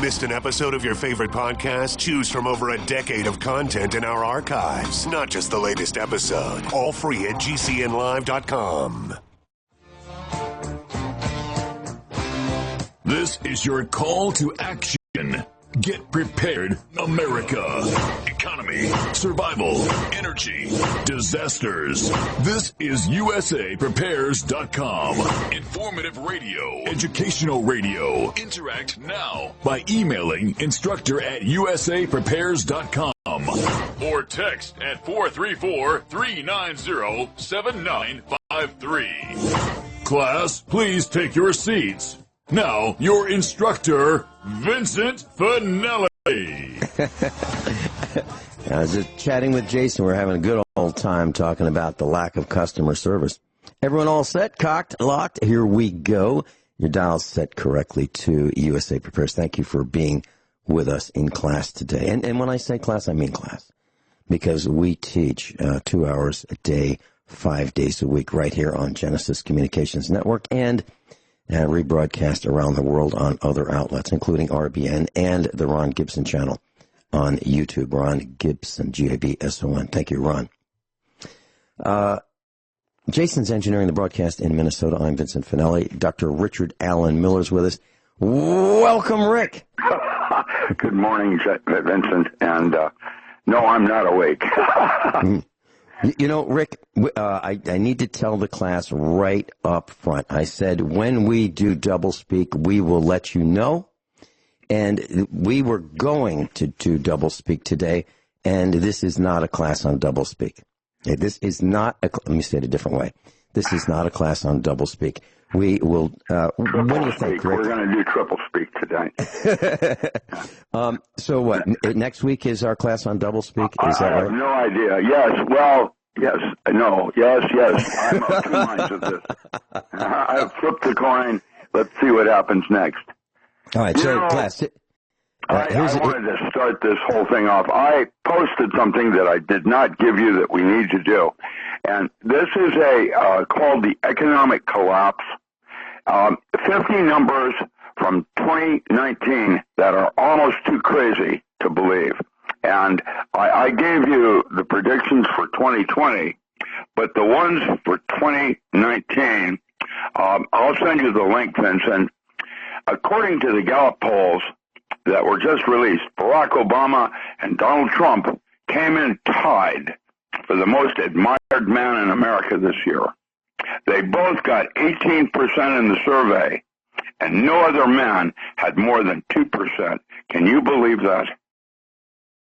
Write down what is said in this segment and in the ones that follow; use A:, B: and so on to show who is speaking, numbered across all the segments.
A: Missed an episode of your favorite podcast? Choose from over a decade of content in our archives, not just the latest episode. All free at GCNlive.com.
B: This is your call to action. Get prepared, America. Economy, survival, energy, disasters. This is USAPrepares.com. Informative radio, educational radio. Interact now by emailing instructor@USAPrepares.com or text at 434-390-7953. Class, please take your seats. Now, your instructor, Vincent Finelli.
C: I was just chatting with Jason. We're having a good old time talking about the lack of customer service. Everyone all set, cocked, locked? Here we go. Your dial's set correctly to USA Prepares. Thank you for being with us in class today. And when I say class, I mean class. Because we teach 2 hours a day, 5 days a week, right here on Genesis Communications Network and rebroadcast around the world on other outlets, including RBN and the Ron Gibson channel on YouTube. Ron Gibson, Gabson. Thank you, Ron. Jason's engineering the broadcast in Minnesota. I'm Vincent Finelli. Dr. Richard Allen Miller's with us. Welcome, Rick.
D: Good morning, Vincent. And no, I'm not awake.
C: You know, Rick, I need to tell the class right up front. I said when we do Doublespeak, we will let you know. And we were going to do Doublespeak today, and this is not a class on Doublespeak. This is not let me say it a different way. This is not a class on Doublespeak. We will, what do you think, Rick?
D: We're going to do Triplespeak today.
C: So what, next week is our class on Doublespeak? Is that
D: I have no idea. Yes, well, yes, no, yes. I'm of two minds of this. I've flipped the coin. Let's see what happens next.
C: All right, class.
D: I wanted to start this whole thing off. I posted something that I did not give you that we need to do. And this is called the economic collapse. 50 numbers from 2019 that are almost too crazy to believe. And I gave you the predictions for 2020, but the ones for 2019, I'll send you the link, Vincent. According to the Gallup polls that were just released, Barack Obama and Donald Trump came in tied for the most admired man in America this year. They both got 18% in the survey, and no other man had more than 2%. Can you believe that?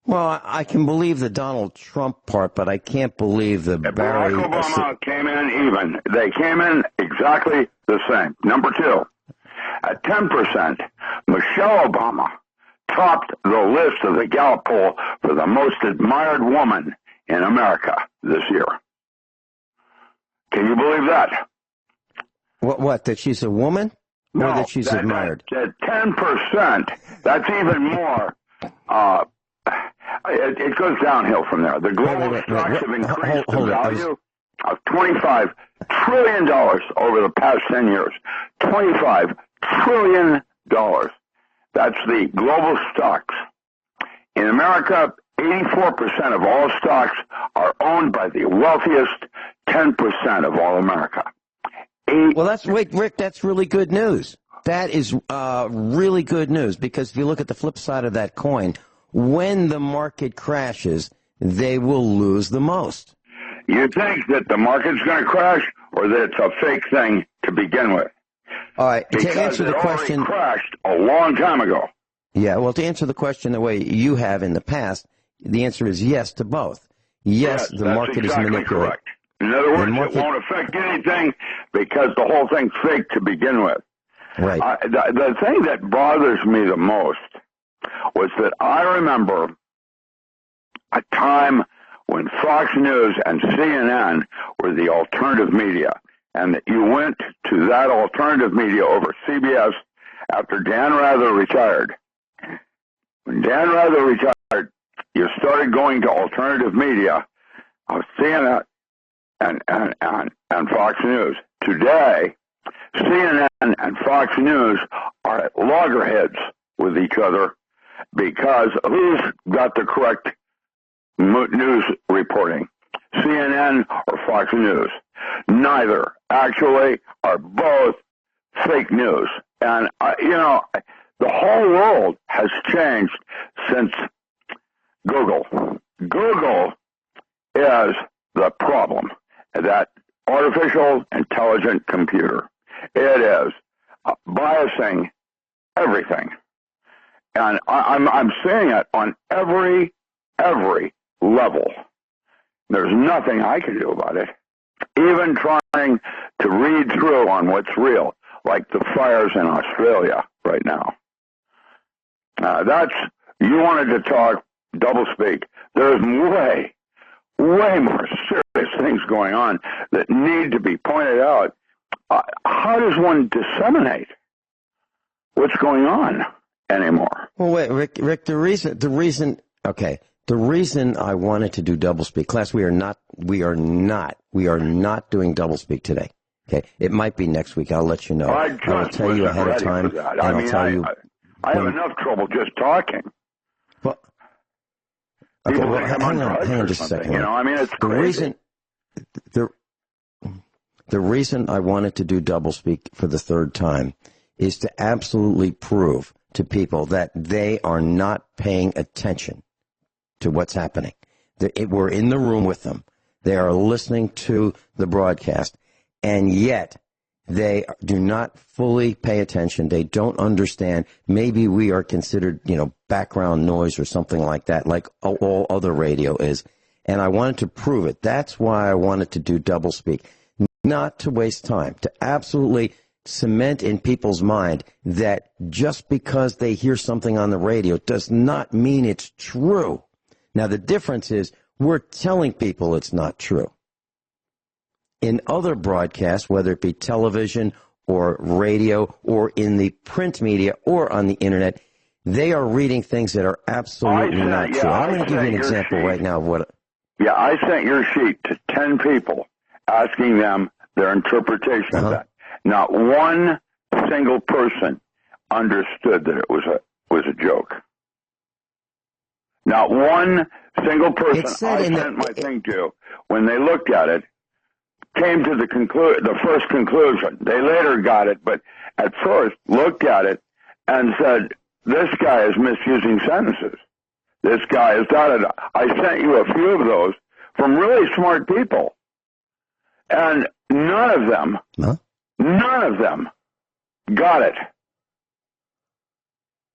C: Well, I can believe the Donald Trump part, but I can't believe the Barry...
D: Barack Obama came in even. They came in exactly the same. Number two, at 10%, Michelle Obama topped the list of the Gallup poll for the most admired woman in America this year. Can you believe that?
C: What, that she's a woman?
D: No,
C: or that she's admired?
D: That 10%, that's even more. It goes downhill from there. The global stocks have increased the value of $25 trillion over the past 10 years. $25 trillion. That's the global stocks. In America, 84% of all stocks are owned by the wealthiest 10% of all America.
C: Well, Rick, that's really good news. That is really good news, because if you look at the flip side of that coin, when the market crashes, they will lose the most.
D: You think that the market's going to crash, or that it's a fake thing to begin with?
C: All right,
D: because
C: to answer the question,
D: it crashed a long time ago.
C: Yeah, well, to answer the question the way you have in the past, the answer is yes to both. Yes, the market is manipulated.
D: Correct. In other words, it won't affect anything because the whole thing's fake to begin with.
C: Right.
D: The thing that bothers me the most was that I remember a time when Fox News and CNN were the alternative media, and that you went to that alternative media over CBS after Dan Rather retired. When Dan Rather retired, you started going to alternative media of CNN and Fox News. Today, CNN and Fox News are at loggerheads with each other because who's got the correct news reporting? CNN or Fox News? Neither, actually, are both fake news. And, the whole world has changed since Google. Google is the problem, that artificial intelligent computer. It is biasing everything. And I'm seeing it on every level. There's nothing I can do about it. Even trying to read through on what's real, like the fires in Australia right now. You wanted to talk doublespeak. There's way more serious things going on that need to be pointed out. How does one disseminate what's going on anymore?
C: Well, wait, Rick, the reason I wanted to do doublespeak, class, we are not doing doublespeak today. Okay, it might be next week. I'll let you know. I'll tell you ahead of time, and I'll tell you.
D: I have enough trouble just talking.
C: Well, okay, well, hang on just a second.
D: It's crazy.
C: The reason I wanted to do doublespeak for the third time is to absolutely prove to people that they are not paying attention to what's happening. We're in the room with them. They are listening to the broadcast, and yet they do not fully pay attention. They don't understand. Maybe we are considered, background noise or something like that, like all other radio is. And I wanted to prove it. That's why I wanted to do doublespeak. Not to waste time, to absolutely cement in people's mind that just because they hear something on the radio does not mean it's true. Now, the difference is we're telling people it's not true. In other broadcasts, whether it be television or radio or in the print media or on the internet, they are reading things that are absolutely not true. I'm going to give you an example right now of what...
D: Yeah, I sent your sheet to 10 people asking them their interpretation of that. Not one single person understood that it was a joke. Not one single person I sent my thing to, when they looked at it, came to the first conclusion. They later got it, but at first looked at it and said, this guy is misusing sentences. This guy is da-da-da. I sent you a few of those from really smart people. And none of them got it.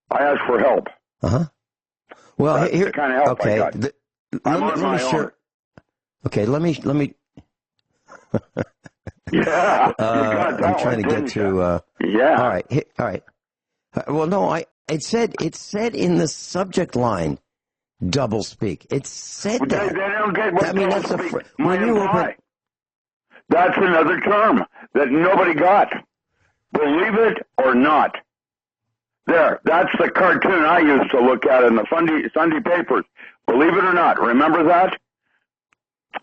D: I asked for help.
C: Well,
D: that's
C: here,
D: the kind of help I got.
C: Let me share. Okay, let me.
D: Yeah,
C: I'm trying to get to.
D: Yeah.
C: All right. Well, no, it said in the subject line, doublespeak. It said that.
D: They don't get what doublespeak
C: when you open.
D: That's another term that nobody got. Believe it or not. There, that's the cartoon I used to look at in the Sunday papers. Believe it or not. Remember that?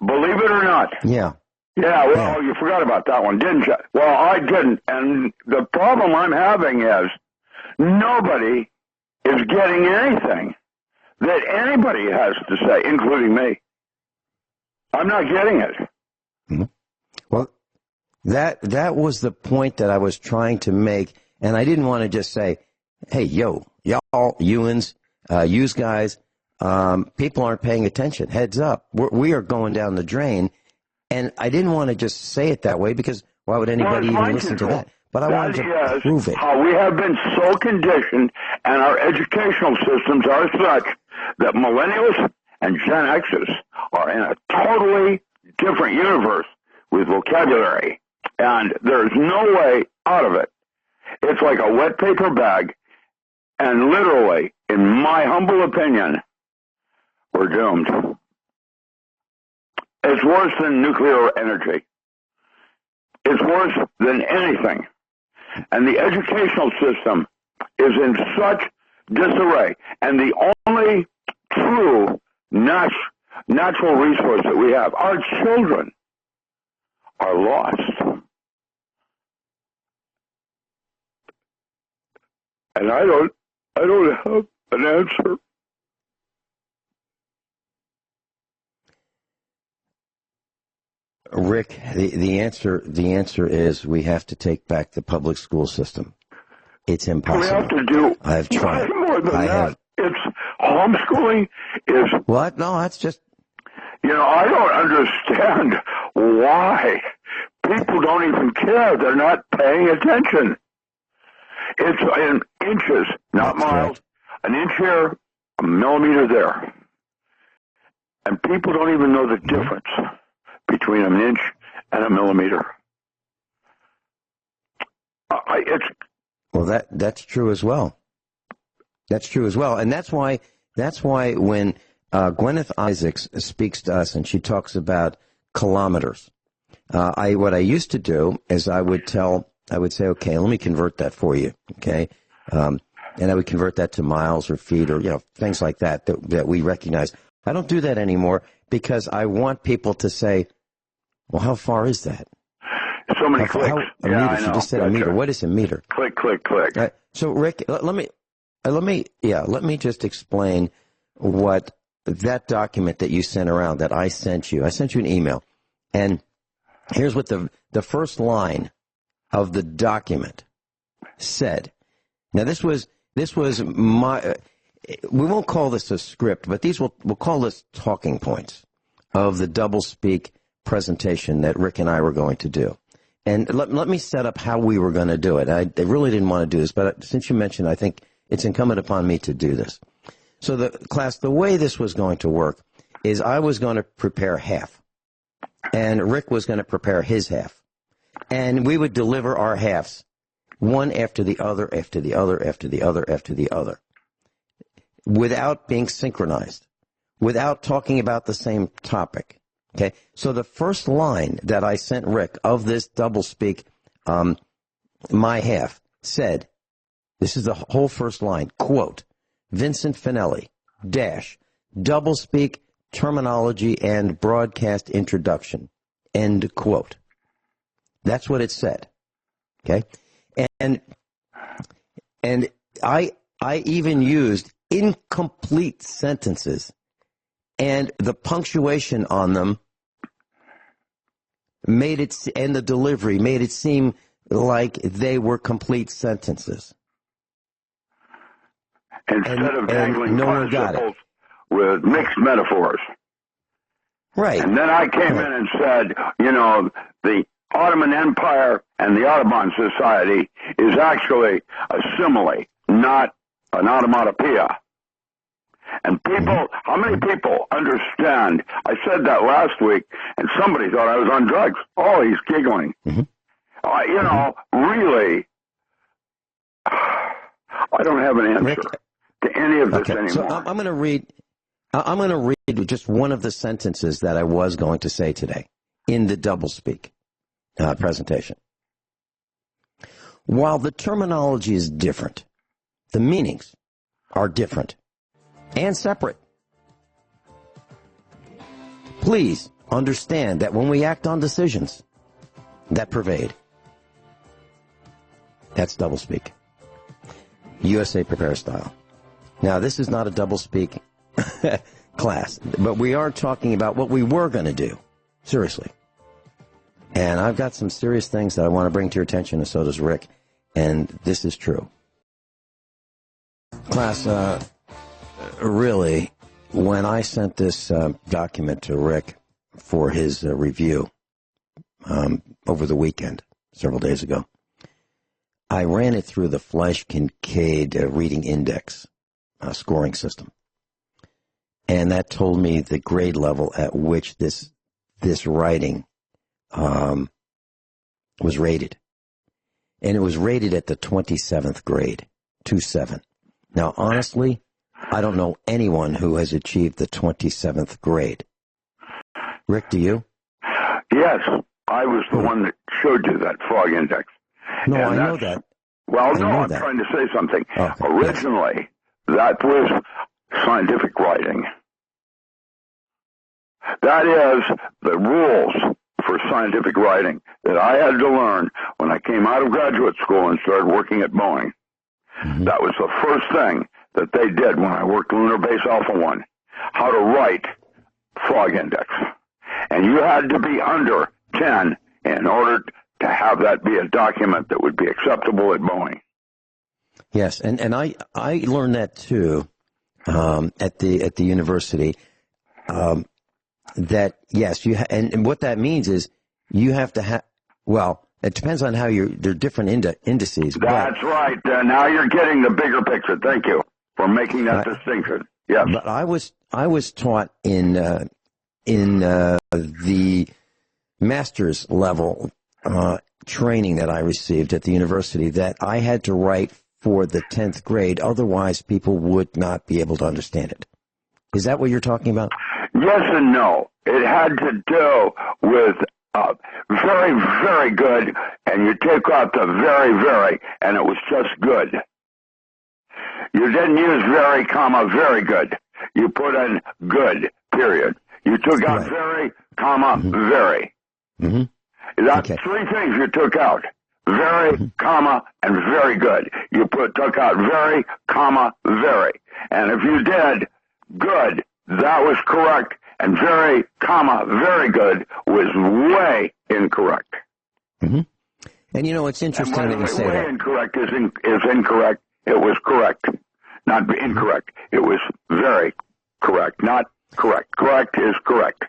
D: Believe it or not.
C: Yeah.
D: Yeah, well, you forgot about that one, didn't you? Well, I didn't. And the problem I'm having is nobody is getting anything that anybody has to say, including me. I'm not getting it.
C: Mm-hmm. Well, that was the point that I was trying to make, and I didn't want to just say, hey, y'all, Ewans, yous guys, people aren't paying attention. Heads up. We are going down the drain. And I didn't want to just say it that way because why would anybody even listen to that? But I wanted to prove it.
D: How we have been so conditioned and our educational systems are such that millennials and Gen X's are in a totally different universe with vocabulary. And there's no way out of it. It's like a wet paper bag. And literally, in my humble opinion, we're doomed. It's worse than nuclear energy. It's worse than anything. And the educational system is in such disarray. And the only true natural resource that we have, our children, are lost. And I don't I don't have an answer.
C: Rick, the answer is we have to take back the public school system. It's impossible.
D: We have to do
C: I've tried.
D: more than that. It's homeschooling is
C: what? No, that's just.
D: I don't understand why people don't even care. They're not paying attention. It's in inches, not miles.
C: Correct.
D: An inch here, a millimeter there. And people don't even know the difference between an inch and a millimeter.
C: Well, that's true as well. That's true as well. And that's why when Gwyneth Isaacs speaks to us and she talks about kilometers, what I used to do is I would say, okay, let me convert that for you, okay? And I would convert that to miles or feet or, things like that we recognize. I don't do that anymore because I want people to say, well, how far is that?
D: So many clicks.
C: A meter. She just said a meter. What is a meter?
D: Click, click, click.
C: So, Rick, let me just explain what that document that you sent around, that I sent you. I sent you an email. And here's what the first line of the document said. Now, this was my, we won't call this a script, but we'll call this talking points of the Doublespeak presentation that Rick and I were going to do. And let me set up how we were going to do it. I really didn't want to do this, but since you mentioned, I think it's incumbent upon me to do this. So the way this was going to work is I was going to prepare half, and Rick was going to prepare his half. And we would deliver our halves, one after the other, after the other, after the other, after the other, without being synchronized, without talking about the same topic. Okay, so the first line that I sent Rick of this Doublespeak, my half, said, this is the whole first line, quote, Vincent Finelli, Doublespeak terminology and broadcast introduction, end quote. That's what it said. Okay, and I even used incomplete sentences, and the punctuation on them made it, and the delivery made it seem like they were complete sentences.
D: Instead of dangling
C: no one got it
D: with mixed metaphors.
C: Right.
D: And then I came in and said, the Ottoman Empire and the Audubon Society is actually a simile, not an onomatopoeia. And people, how many people understand? I said that last week, and somebody thought I was on drugs. Oh, he's giggling. Really, I don't have an answer to any of this anymore.
C: So I'm going to read just one of the sentences that I was going to say today in the Doublespeak presentation. While the terminology is different, the meanings are different and separate. Please understand that when we act on decisions that pervade, that's Doublespeak. USA Prepare Style. Now, this is not a Doublespeak class, but we are talking about what we were going to do. Seriously. And I've got some serious things that I want to bring to your attention, and so does Rick. And this is true. Class, really, when I sent this document to Rick for his review over the weekend, several days ago, I ran it through the Fleisch-Kincaid reading index scoring system. And that told me the grade level at which this writing was rated. And it was rated at the 27th grade, 2-7. Now, honestly, I don't know anyone who has achieved the 27th grade. Rick, do you?
D: Yes, I was the one that showed you that frog index.
C: No, I know that.
D: Well, no, I'm trying to say something. Okay. Originally, that was scientific writing. That is the rules for scientific writing that I had to learn when I came out of graduate school and started working at Boeing. That was the first thing that they did when I worked Lunar Base Alpha 1, how to write frog index. And you had to be under 10 in order to have that be a document that would be acceptable at Boeing.
C: Yes, and I learned that too at the university. That yes, and what that means is you have to have. Well, it depends on how there are different indices.
D: That's right. Now you're getting the bigger picture. Thank you for making that distinction. Yes.
C: But I was taught in the master's level training that I received at the university that I had to write for the 10th grade. Otherwise, people would not be able to understand it. Is that what you're talking about?
D: Yes and no. It had to do with very, very good, and you take out the very, very, and it was just good. You didn't use very, comma, very good. You put in good, period. You took out very, comma, very. That's three things you took out. Very, comma, and very good. You took out very, comma, very. And if you did good, that was correct, and very, comma, very good was way incorrect.
C: And you know, it's interesting that you say that.
D: Way incorrect is incorrect. It was correct, not incorrect. It was very correct, not correct. Correct is correct.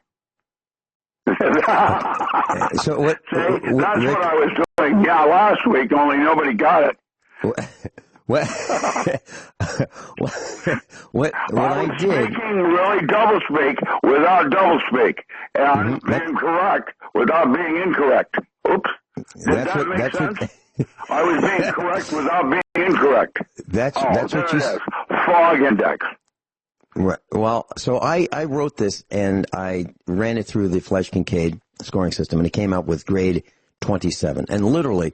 C: So what?
D: See, that's what I was doing. Yeah, last week, only nobody got it.
C: What I did?
D: Speaking really doublespeak without doublespeak, and being correct without being incorrect. Oops. Did that make sense? I was being correct without being incorrect.
C: That's what you said.
D: Frog index.
C: Right. Well, so I wrote this and I ran it through the Flesch-Kincaid scoring system, and it came out with grade 27. And literally,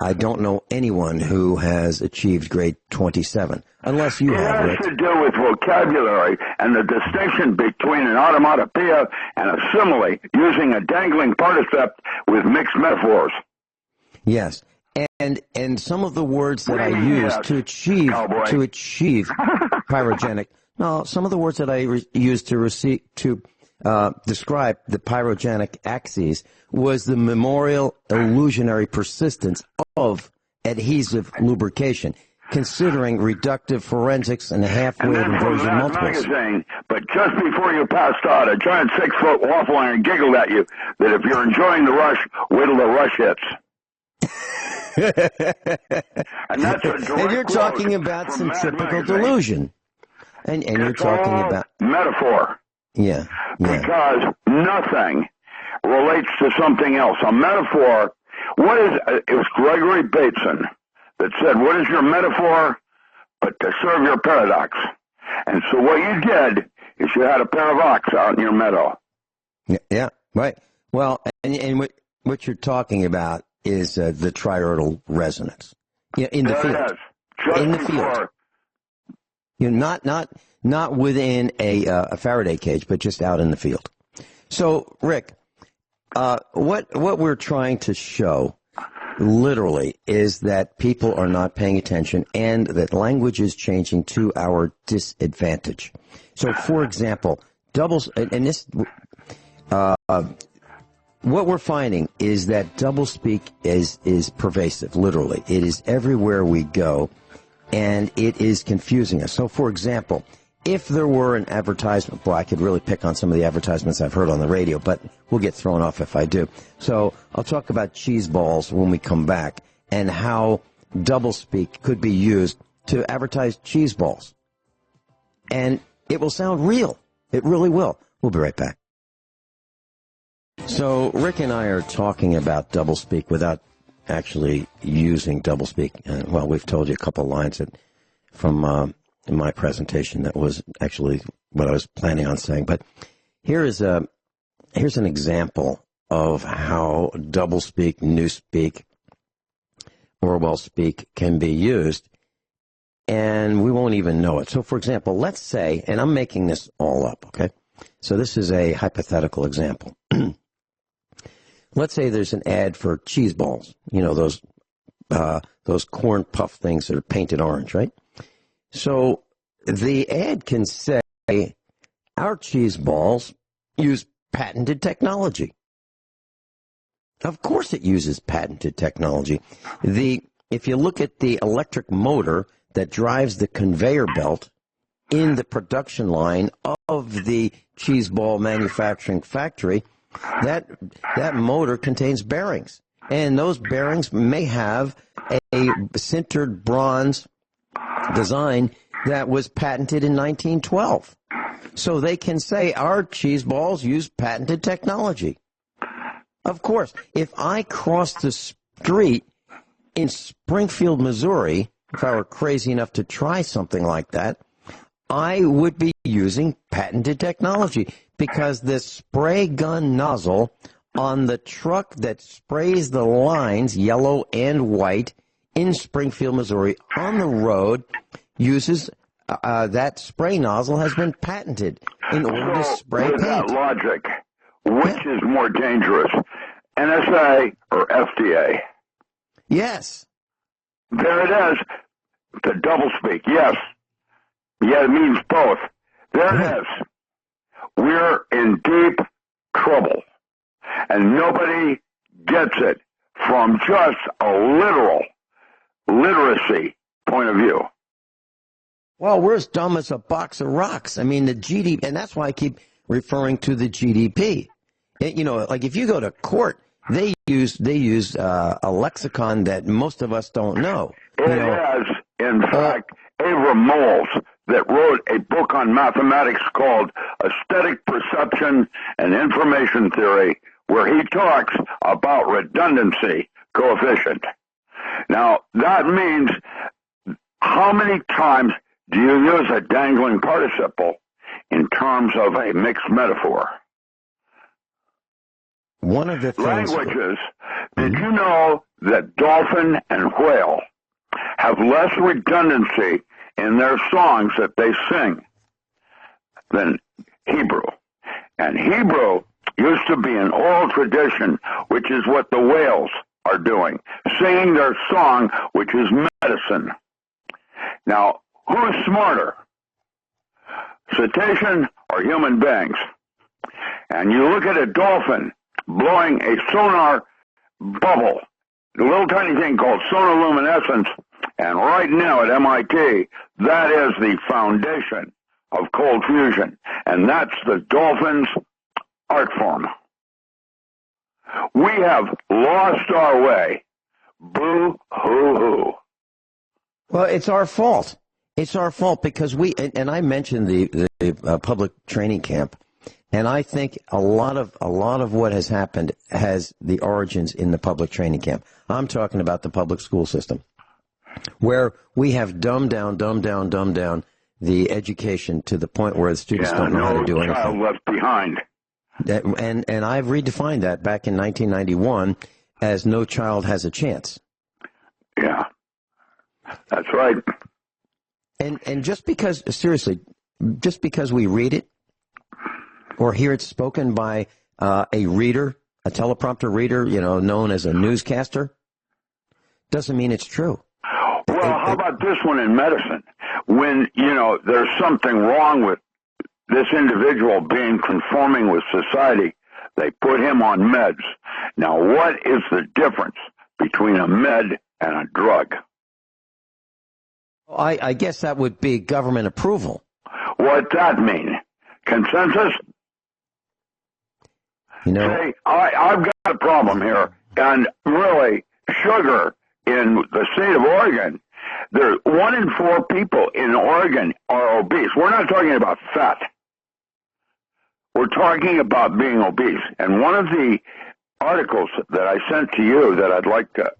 C: I don't know anyone who has achieved grade 27, unless you have.
D: It has to do with vocabulary and the distinction between an automatopoeia and a simile, using a dangling participle with mixed metaphors.
C: Yes. And some of the words that I used to achieve pyrogenic. No, some of the words that I used to describe the pyrogenic axes was the memorial illusionary persistence of adhesive lubrication, considering reductive forensics and half-wave inversion multiples.
D: Magazine, but just before you passed out, a giant 6-foot waffle iron giggled at you that if you're enjoying the rush, wait till the rush hits. And that's a direct
C: and you're talking about centripetal delusion. And you're talking about
D: metaphor.
C: Yeah.
D: Because nothing relates to something else. A metaphor, it was Gregory Bateson that said, what is your metaphor but to serve your paradox? And so what you did is you had a paradox out in your meadow.
C: Yeah, right. Well, and what you're talking about is the triordal resonance. Yeah, in the field.
D: In the field.
C: You know, not within a Faraday cage, but just out in the field. So, Rick, what we're trying to show, literally, is that people are not paying attention, and that language is changing to our disadvantage. So, for example, what we're finding is that doublespeak is pervasive. Literally, it is everywhere we go. And it is confusing us. So, for example, if there were an advertisement, I could really pick on some of the advertisements I've heard on the radio, but we'll get thrown off if I do. So I'll talk about cheese balls when we come back and how doublespeak could be used to advertise cheese balls. And it will sound real. It really will. We'll be right back. So Rick and I are talking about doublespeak without actually using doublespeak. Well, we've told you a couple lines from in my presentation that was actually what I was planning on saying. But here's an example of how doublespeak, newspeak, Orwell speak can be used, and we won't even know it. So, for example, let's say, and I'm making this all up, okay? So this is a hypothetical example. Let's say there's an ad for cheese balls, you know, those those corn puff things that are painted orange, right? So the ad can say, our cheese balls use patented technology. Of course it uses patented technology. If you look at the electric motor that drives the conveyor belt in the production line of the cheese ball manufacturing factory, that motor contains bearings. And those bearings may have a sintered bronze design that was patented in 1912. So they can say our cheese balls use patented technology. Of course, if I cross the street in Springfield, Missouri, if I were crazy enough to try something like that, I would be using patented technology, because the spray gun nozzle on the truck that sprays the lines, yellow and white, in Springfield, Missouri, on the road, uses that spray nozzle has been patented in order to spray
D: with
C: paint.
D: That logic, which is more dangerous, NSA or FDA?
C: Yes.
D: There it is. The doublespeak. Yes. Yeah, it means both. There it is. We're in deep trouble. And nobody gets it from just a literal literacy point of view.
C: Well, we're as dumb as a box of rocks. I mean, the GDP, and that's why I keep referring to the GDP. Like if you go to court, they use a lexicon that most of us don't know.
D: It has, in fact, Avram Moles that wrote a book on mathematics called Aesthetic Perception and Information Theory, where he talks about redundancy coefficient. Now, that means how many times do you use a dangling participle in terms of a mixed metaphor?
C: One of the things...
D: Languages. Did you know that dolphin and whale have less redundancy in their songs that they sing than Hebrew? And Hebrew used to be an oral tradition, which is what the whales are doing, singing their song, which is medicine. Now, who is smarter, cetacean or human beings? And you look at a dolphin blowing a sonar bubble, a little tiny thing called sonoluminescence, and right now at MIT, that is the foundation of cold fusion, and that's the dolphin's art form. We have lost our way. Boo-hoo-hoo.
C: Well, it's our fault. It's our fault because and I mentioned the public training camp, and I think a lot of what has happened has the origins in the public training camp. I'm talking about the public school system, where we have dumbed down the education to the point where the students don't know how to do anything.
D: Child left behind.
C: And I've redefined that back in 1991 as no child has a chance.
D: Yeah, that's right.
C: And just because, seriously, just because we read it or hear it spoken by a reader, a teleprompter reader, known as a newscaster, doesn't mean it's true.
D: Well, how about this one in medicine? When, there's something wrong with this individual being conforming with society, they put him on meds. Now, what is the difference between a med and a drug?
C: I guess that would be government approval.
D: What's that mean? Consensus? Say, I've got a problem here, and really, sugar in the state of Oregon, 1 in 4 people in Oregon are obese. We're not talking about fat. We're talking about being obese. And one of the articles that I sent to you that I'd like to,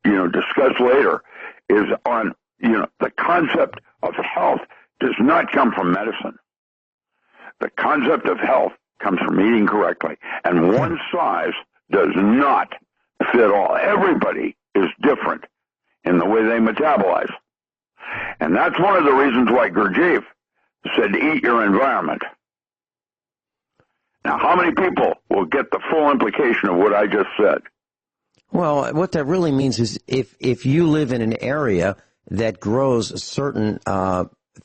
D: discuss later is on, the concept of health does not come from medicine. The concept of health comes from eating correctly. And one size does not fit all. Everybody is different in the way they metabolize. And that's one of the reasons why Gurdjieff said, eat your environment. Now, how many people will get the full implication of what I just said?
C: Well, what that really means is if you live in an area that grows certain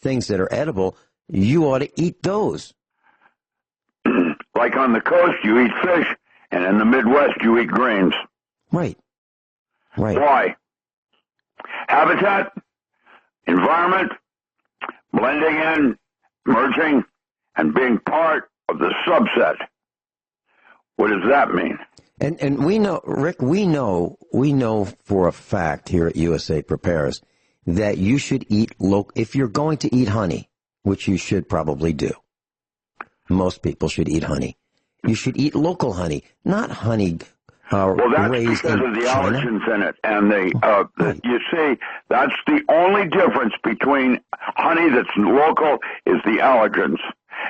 C: things that are edible, you ought to eat those.
D: Like on the coast, you eat fish, and in the Midwest, you eat grains.
C: Right. Right.
D: Why? Habitat, environment, blending in, merging, and being part of the subset. What does that mean?
C: And we know, Rick, we know for a fact here at USA Prepares that you should eat local. If you're going to eat honey, which you should probably do, most people should eat honey. You should eat local honey, not honey
D: well, that's
C: raised
D: because
C: in
D: of the
C: China.
D: allergens in it, and you see, that's the only difference between honey that's local is the allergens.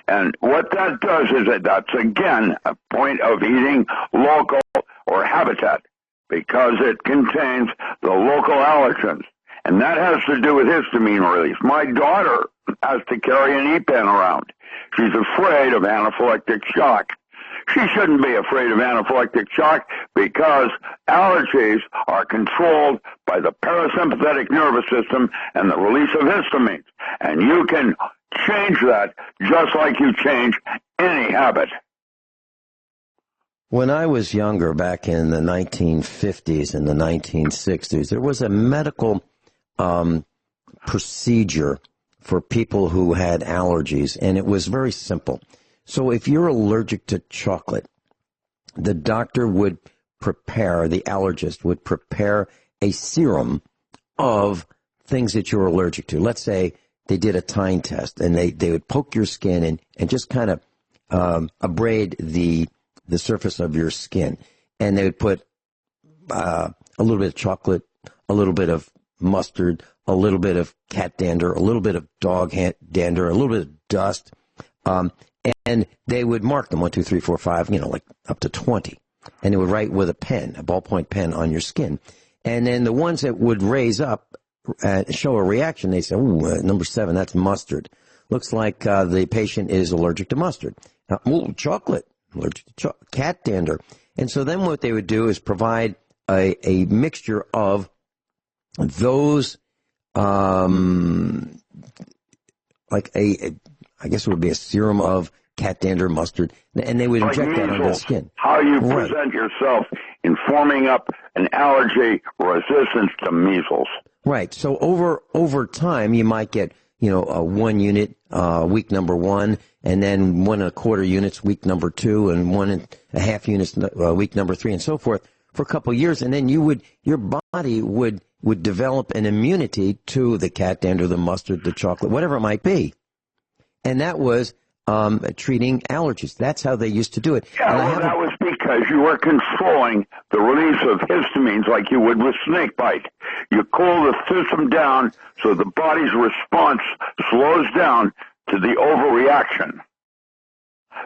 D: And what that does is that's again a point of eating local or habitat, because it contains the local allergens. And that has to do with histamine release. My daughter has to carry an EPEN around. She's afraid of anaphylactic shock. She shouldn't be afraid of anaphylactic shock because allergies are controlled by the parasympathetic nervous system and the release of histamines. And you can change that just like you change any habit.
C: When I was younger, back in the 1950s and the 1960s, there was a medical procedure for people who had allergies, and it was very simple. So if you're allergic to chocolate, the doctor would prepare, the allergist would prepare a serum of things that you're allergic to. Let's say they did a time test, and they would poke your skin and just kind of abrade the surface of your skin. And they would put a little bit of chocolate, a little bit of mustard, a little bit of cat dander, a little bit of dog dander, a little bit of dust, and they would mark them 1, 2, 3, 4, 5, like up to 20. And they would write with a pen, a ballpoint pen on your skin. And then the ones that would raise up, show a reaction, they say, ooh, number 7, that's mustard. Looks like the patient is allergic to mustard. Ooh, chocolate, allergic to cat dander. And so then what they would do is provide a mixture of those, I guess it would be a serum of cat dander, mustard, and they would inject that under the skin.
D: How you present yourself in forming up an allergy resistance to measles.
C: Right. So over time, you might get, a 1 unit week number 1, and then 1 1/4 units week number 2, and 1 1/2 units week number 3, and so forth for a couple of years, and then your body would develop an immunity to the cat dander, the mustard, the chocolate, whatever it might be. And that was treating allergies. That's how they used to do it.
D: Yeah, that was because you were controlling the release of histamines like you would with snake bite. You cool the system down so the body's response slows down to the overreaction.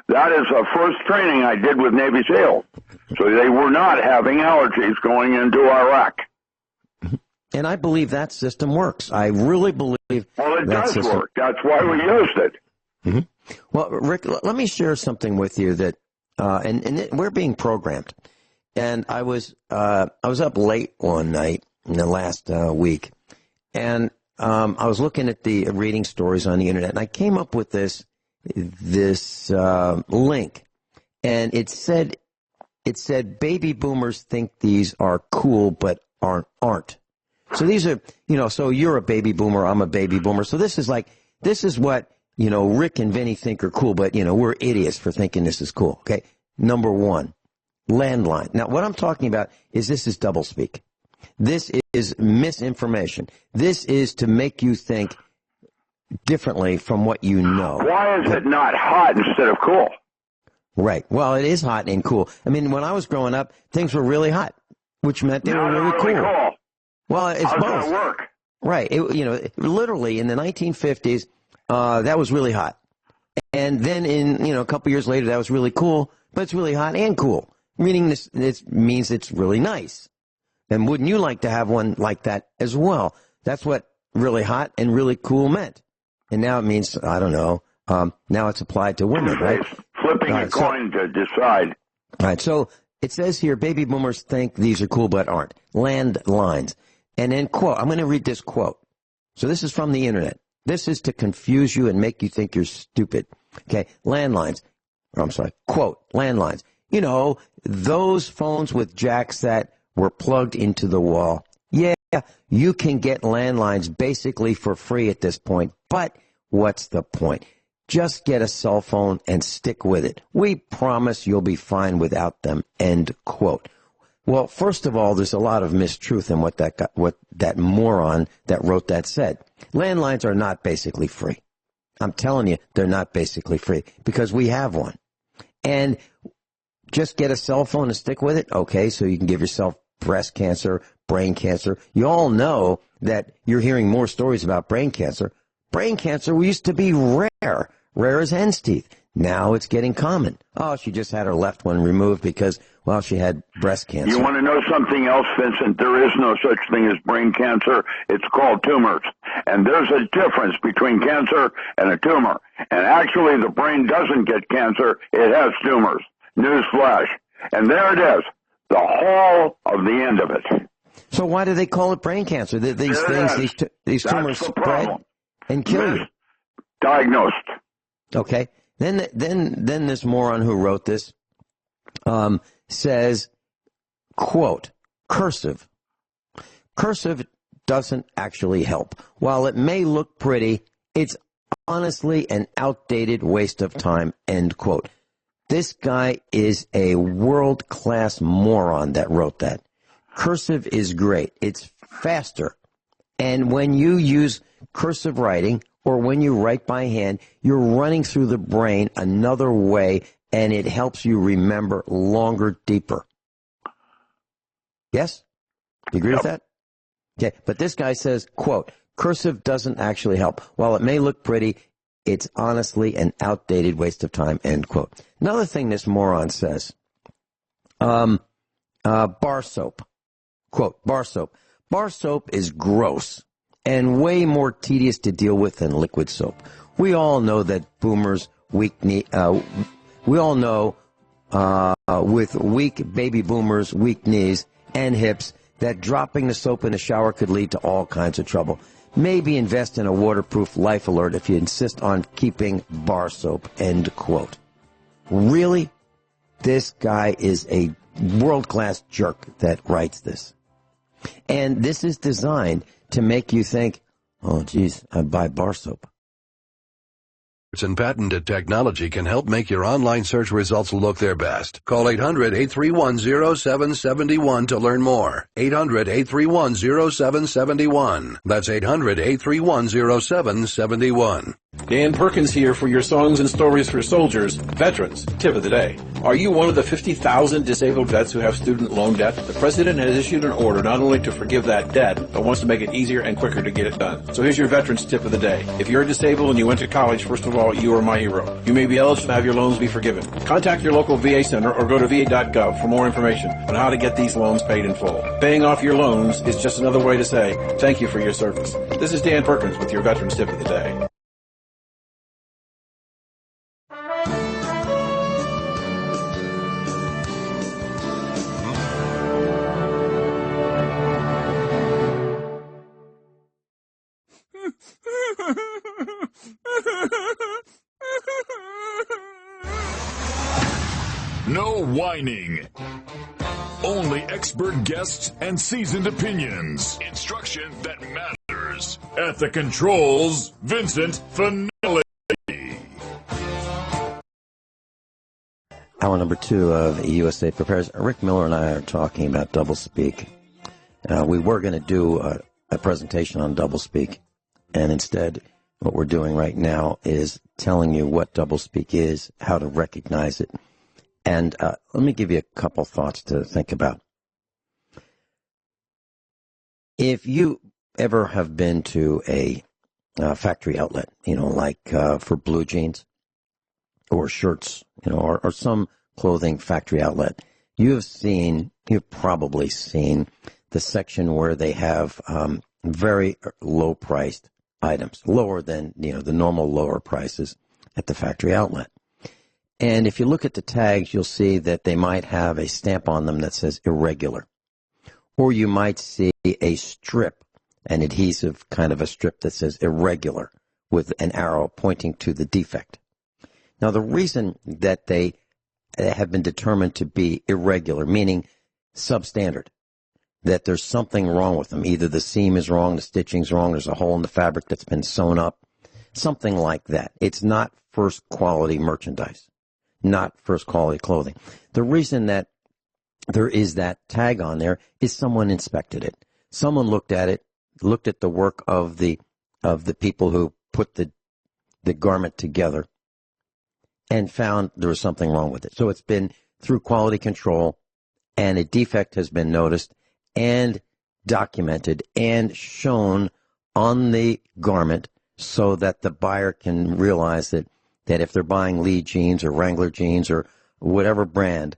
D: That is the first training I did with Navy SEAL. So they were not having allergies going into Iraq.
C: And I believe that system works. I really believe
D: it does work. That's why we used it.
C: Mm-hmm. Well, Rick, let me share something with you that, and we're being programmed. And I was up late one night in the last week, and I was looking at reading stories on the internet, and I came up with this link, and it said baby boomers think these are cool but aren't. So these are, so you're a baby boomer, I'm a baby boomer. So this is what, Rick and Vinny think are cool, but, we're idiots for thinking this is cool. Okay. Number 1, landline. Now, what I'm talking about is this is doublespeak. This is misinformation. This is to make you think differently from what you know.
D: Why is it not hot instead of cool?
C: Right. Well, it is hot and cool. I mean, when I was growing up, things were really hot, which meant they were really cool. Well, it's both.
D: How's that work?
C: Right. Literally in the 1950s, that was really hot. And then a couple years later, that was really cool, but it's really hot and cool. Meaning this means it's really nice. And wouldn't you like to have one like that as well? That's what really hot and really cool meant. And now it means, I don't know, now it's applied to women, right?
D: Flipping a coin to decide.
C: All right. So It says here, baby boomers think these are cool but aren't. Landlines. And then, quote, I'm going to read this quote. So this is from the internet. This is to confuse you and make you think you're stupid. Okay, landlines. Oh, I'm sorry, quote, landlines. You know, those phones with jacks that were plugged into the wall. Yeah, you can get landlines basically for free at this point, but what's the point? Just get a cell phone and stick with it. We promise you'll be fine without them, end quote. Well, first of all, there's a lot of mistruth in what that moron that wrote that said. Landlines are not basically free. I'm telling you, they're not basically free because we have one. And just get a cell phone and stick with it? Okay, so you can give yourself breast cancer, brain cancer. You all know that you're hearing more stories about brain cancer. Brain cancer used to be rare as hen's teeth. Now it's getting common. Oh, she just had her left one removed because, well, she had breast cancer.
D: You want to know something else, Vincent? There is no such thing as brain cancer. It's called tumors. And there's a difference between cancer and a tumor. And actually, the brain doesn't get cancer. It has tumors. Newsflash. And there it is. The whole of the end of it.
C: So why do they call it brain cancer? These tumors spread and kill you.
D: Diagnosed.
C: Okay. Then this moron who wrote this says, quote, cursive. Cursive doesn't actually help. While it may look pretty, it's honestly an outdated waste of time, end quote. This guy is a world-class moron that wrote that. Cursive is great. It's faster. And when you use cursive writing, or when you write by hand, you're running through the brain another way, and it helps you remember longer, deeper. Yes? Do you agree with that? Okay, but this guy says, quote, cursive doesn't actually help. While it may look pretty, it's honestly an outdated waste of time, end quote. Another thing this moron says, bar soap. Quote, bar soap. Bar soap is gross and way more tedious to deal with than liquid soap. We all know that boomers with weak baby boomers, weak knees and hips, that dropping the soap in the shower could lead to all kinds of trouble. Maybe invest in a waterproof life alert if you insist on keeping bar soap, end quote. Really? This guy is a world-class jerk that writes this. And this is designed to make you think, oh, geez, I buy bar soap.
B: And patented technology can help make your online search results look their best. Call 800-831-0771 to learn more. 800-831-0771. That's 800-831-0771.
E: Dan Perkins here for your Songs and Stories for Soldiers, Veterans Tip of the Day. Are you one of the 50,000 disabled vets who have student loan debt? The President has issued an order not only to forgive that debt, but wants to make it easier and quicker to get it done. So here's your Veterans Tip of the Day. If you're disabled and you went to college, first of all, you are my hero. You may be eligible to have your loans be forgiven. Contact your local VA center or go to va.gov for more information on how to get these loans paid in full. Paying off your loans is just another way to say thank you for your service. This is Dan Perkins with your Veterans Tip of the Day.
B: No whining. Only expert guests and seasoned opinions. Instruction that matters. At the controls, Vincent Finelli.
C: Hour number 2 of USA Prepares. Rick Miller and I are talking about Doublespeak. We were going to do a presentation on Doublespeak, and instead what we're doing right now is telling you what Doublespeak is, how to recognize it. And let me give you a couple thoughts to think about. If you ever have been to a factory outlet, like for blue jeans or shirts, or some clothing factory outlet, you've probably seen the section where they have very low-priced items, lower than the normal lower prices at the factory outlet. And if you look at the tags, you'll see that they might have a stamp on them that says irregular. Or you might see a strip, an adhesive kind of a strip that says irregular with an arrow pointing to the defect. Now, the reason that they have been determined to be irregular, meaning substandard, that there's something wrong with them. Either the seam is wrong, the stitching's wrong, there's a hole in the fabric that's been sewn up, something like that. It's not first quality merchandise, not first quality clothing. The reason that there is that tag on there is someone inspected it. Someone looked at it, looked at the work of the people who put the garment together and found there was something wrong with it. So it's been through quality control, and a defect has been noticed and documented and shown on the garment so that the buyer can realize that if they're buying Lee jeans or Wrangler jeans or whatever brand,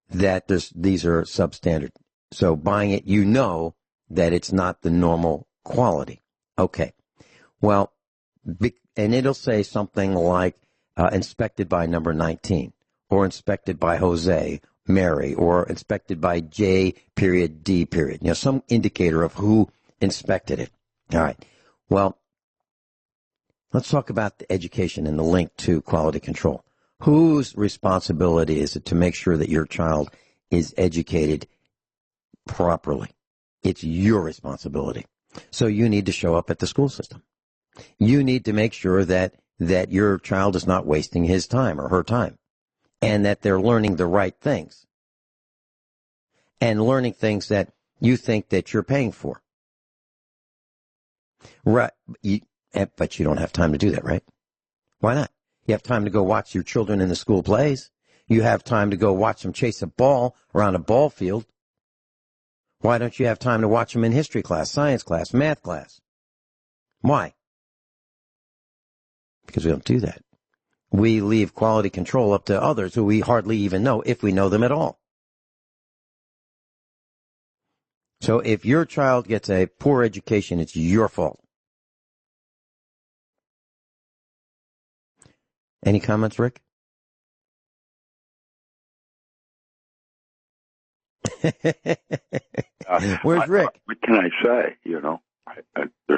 C: that these are substandard. So buying it, you know that it's not the normal quality. Okay. Well, and it'll say something like inspected by number 19 or inspected by Jose, Mary, or inspected by J period D period. You know, some indicator of who inspected it. All right. Well, let's talk about the education and the link to quality control. Whose responsibility is it to make sure that your child is educated properly? It's your responsibility. So you need to show up at the school system. You need to make sure that your child is not wasting his time or her time, and that they're learning the right things and learning things that you think that you're paying for. Right. But you don't have time to do that, right? Why not? You have time to go watch your children in the school plays. You have time to go watch them chase a ball around a ball field. Why don't you have time to watch them in history class, science class, math class? Why? Because we don't do that. We leave quality control up to others who we hardly even know, if we know them at all. So if your child gets a poor education, it's your fault. Any comments, Rick? Where's Rick?
D: What can I say? You know.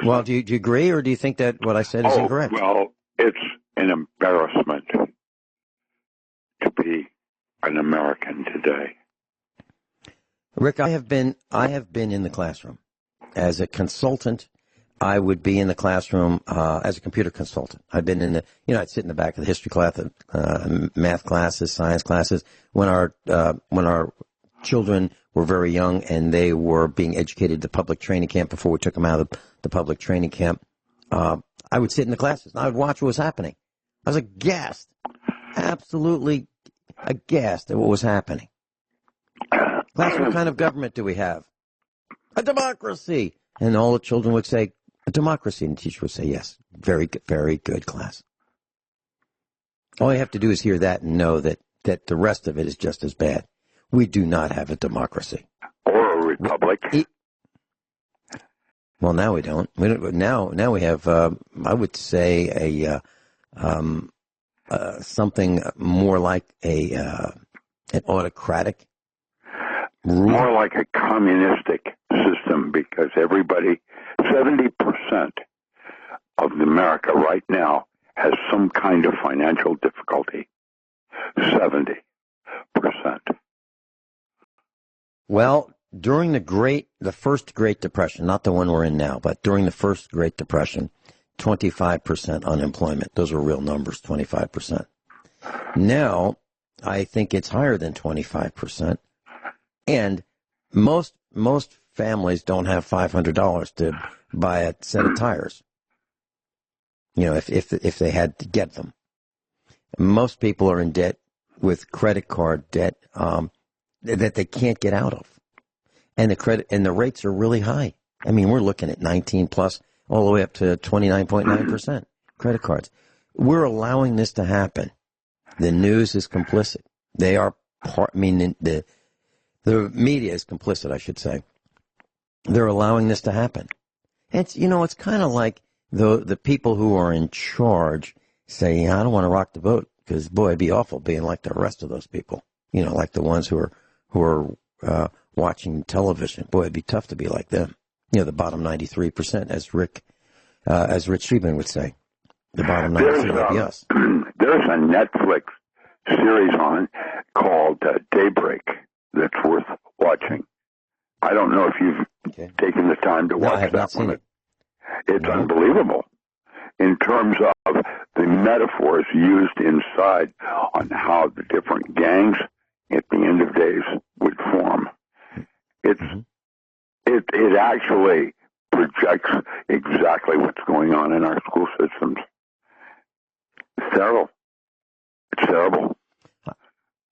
C: Well, do you agree, or do you think that what I said is incorrect?
D: Well, it's an embarrassment to be an American today.
C: Rick, I have been in the classroom as a consultant. I would be in the classroom as a computer consultant. I've been in I'd sit in the back of the history class, math classes, science classes. When our children were very young and they were being educated at the public training camp before we took them out of the public training camp, I would sit in the classes and I would watch what was happening. I was aghast, absolutely aghast at what was happening. Class, what kind of government do we have? A democracy. And all the children would say, a democracy. And the teacher would say, yes, very good class. All you have to do is hear that and know that the rest of it is just as bad. We do not have a democracy.
D: Or a republic.
C: Well, now we don't. Now we have, I would say, something more like an autocratic rule.
D: More like a communistic system, because 70% of America right now has some kind of financial difficulty. 70%.
C: Well, during the first Great Depression, not the one we're in now, but during the first Great Depression, 25% unemployment. Those were real numbers, 25%. Now, I think it's higher than 25%. And most families don't have $500 to buy a set of tires. You know, if they had to get them. Most people are in debt with credit card debt that they can't get out of. And the rates are really high. I mean, we're looking at 19 plus all the way up to 29.9% credit cards. We're allowing this to happen. The news is complicit. They are the media is complicit, I should say. They're allowing this to happen. It's kind of like the people who are in charge say, I don't want to rock the boat. because, boy, it'd be awful being like the rest of those people. You know, like the ones who are watching television. Boy, it'd be tough to be like them. You know, the bottom 93%, as Rich Friedman would say. The bottom 93% would be us.
D: There's a Netflix series on called Daybreak that's worth watching. I don't know if you've taken the time to watch
C: I have
D: that
C: not seen
D: one.
C: it.
D: It's unbelievable in terms of the metaphors used inside on how the different gangs at the end of days would form. It actually projects exactly what's going on in our school systems. It's terrible. It's terrible.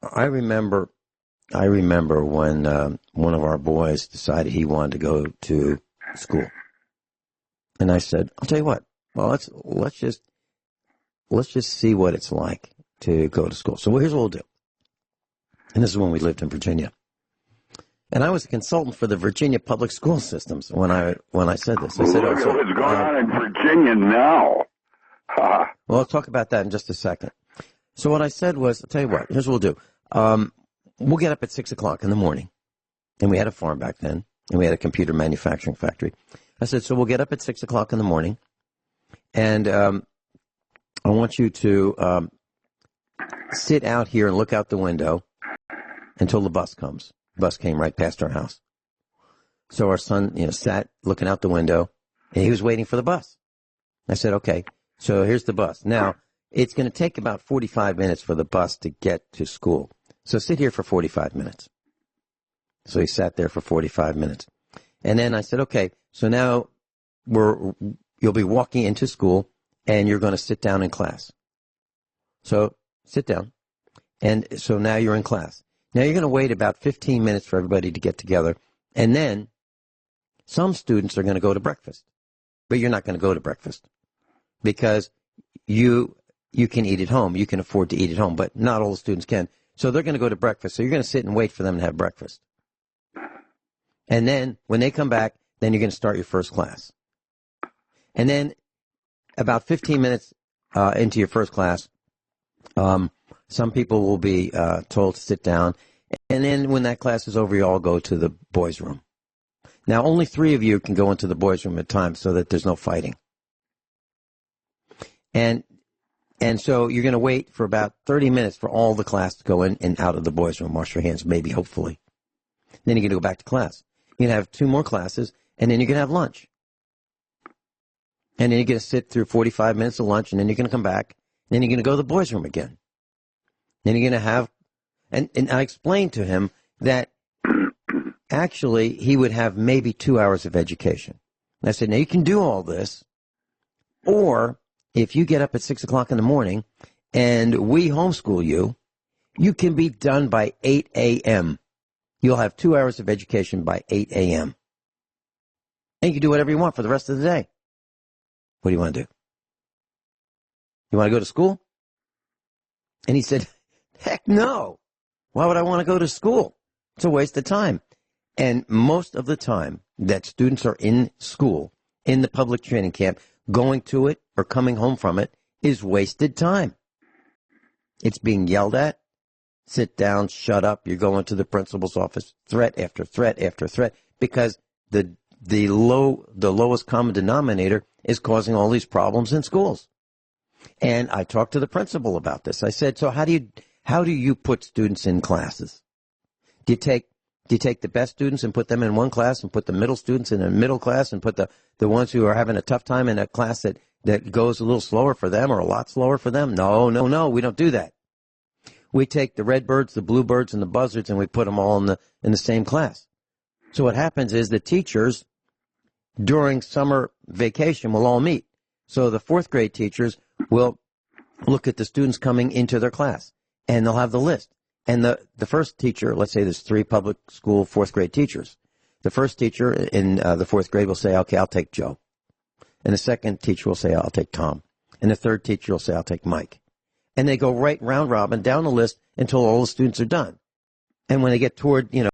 C: I remember when one of our boys decided he wanted to go to school, and I said, "I'll tell you what. Well, let's just see what it's like to go to school." So here's what we'll do. And this is when we lived in Virginia, and I was a consultant for the Virginia public school systems when I said this. I said,
D: "Look at what's going on in Virginia now."
C: Well, I'll talk about that in just a second. So what I said was, I'll tell you what, here's what we'll do. We'll get up at 6 o'clock in the morning. And we had a farm back then, and we had a computer manufacturing factory. I said, so we'll get up at 6 o'clock in the morning, and I want you to sit out here and look out the window until the bus comes. The bus came right past our house. So our son, sat looking out the window, and he was waiting for the bus. I said, okay. So here's the bus. Now, it's going to take about 45 minutes for the bus to get to school. So sit here for 45 minutes. So he sat there for 45 minutes. And then I said, okay, so now you'll be walking into school and you're going to sit down in class. So sit down. And so now you're in class. Now you're going to wait about 15 minutes for everybody to get together. And then some students are going to go to breakfast. But you're not going to go to breakfast. Because you can eat at home. You can afford to eat at home, but not all the students can. So they're going to go to breakfast. So you're going to sit and wait for them to have breakfast. And then when they come back, then you're going to start your first class. And then about 15 minutes into your first class, some people will be told to sit down. And then when that class is over, you all go to the boys' room. Now, only 3 of you can go into the boys' room at a time so that there's no fighting. And so you're going to wait for about 30 minutes for all the class to go in and out of the boys' room, wash your hands, maybe, hopefully. Then you're going to go back to class. You're going to have 2 more classes, and then you're going to have lunch. And then you're going to sit through 45 minutes of lunch, and then you're going to come back. Then you're going to go to the boys' room again. Then you're going to have, and I explained to him that actually he would have maybe 2 hours of education. And I said, now you can do all this, or if you get up at 6 o'clock in the morning and we homeschool you, you can be done by 8 a.m. You'll have 2 hours of education by 8 a.m. And you can do whatever you want for the rest of the day. What do you want to do? You want to go to school? And he said, heck no. Why would I want to go to school? It's a waste of time. And most of the time that students are in school, in the public training camp, going to it or coming home from it is wasted time. It's being yelled at. Sit down, shut up. You're going to the principal's office. Threat after threat after threat, because the lowest common denominator is causing all these problems in schools. And I talked to the principal about this. I said, so how do you put students in classes? Do you take the best students and put them in one class and put the middle students in a middle class and put the ones who are having a tough time in a class that goes a little slower for them or a lot slower for them? No, we don't do that. We take the redbirds, the bluebirds, and the buzzards, and we put them all in the same class. So what happens is the teachers during summer vacation will all meet. So the 4th grade teachers will look at the students coming into their class, and they'll have the list. And the first teacher, let's say there's 3 public school 4th grade teachers. The first teacher in the 4th grade will say, okay, I'll take Joe. And the second teacher will say, I'll take Tom. And the third teacher will say, I'll take Mike. And they go right round robin down the list until all the students are done. And when they get toward, the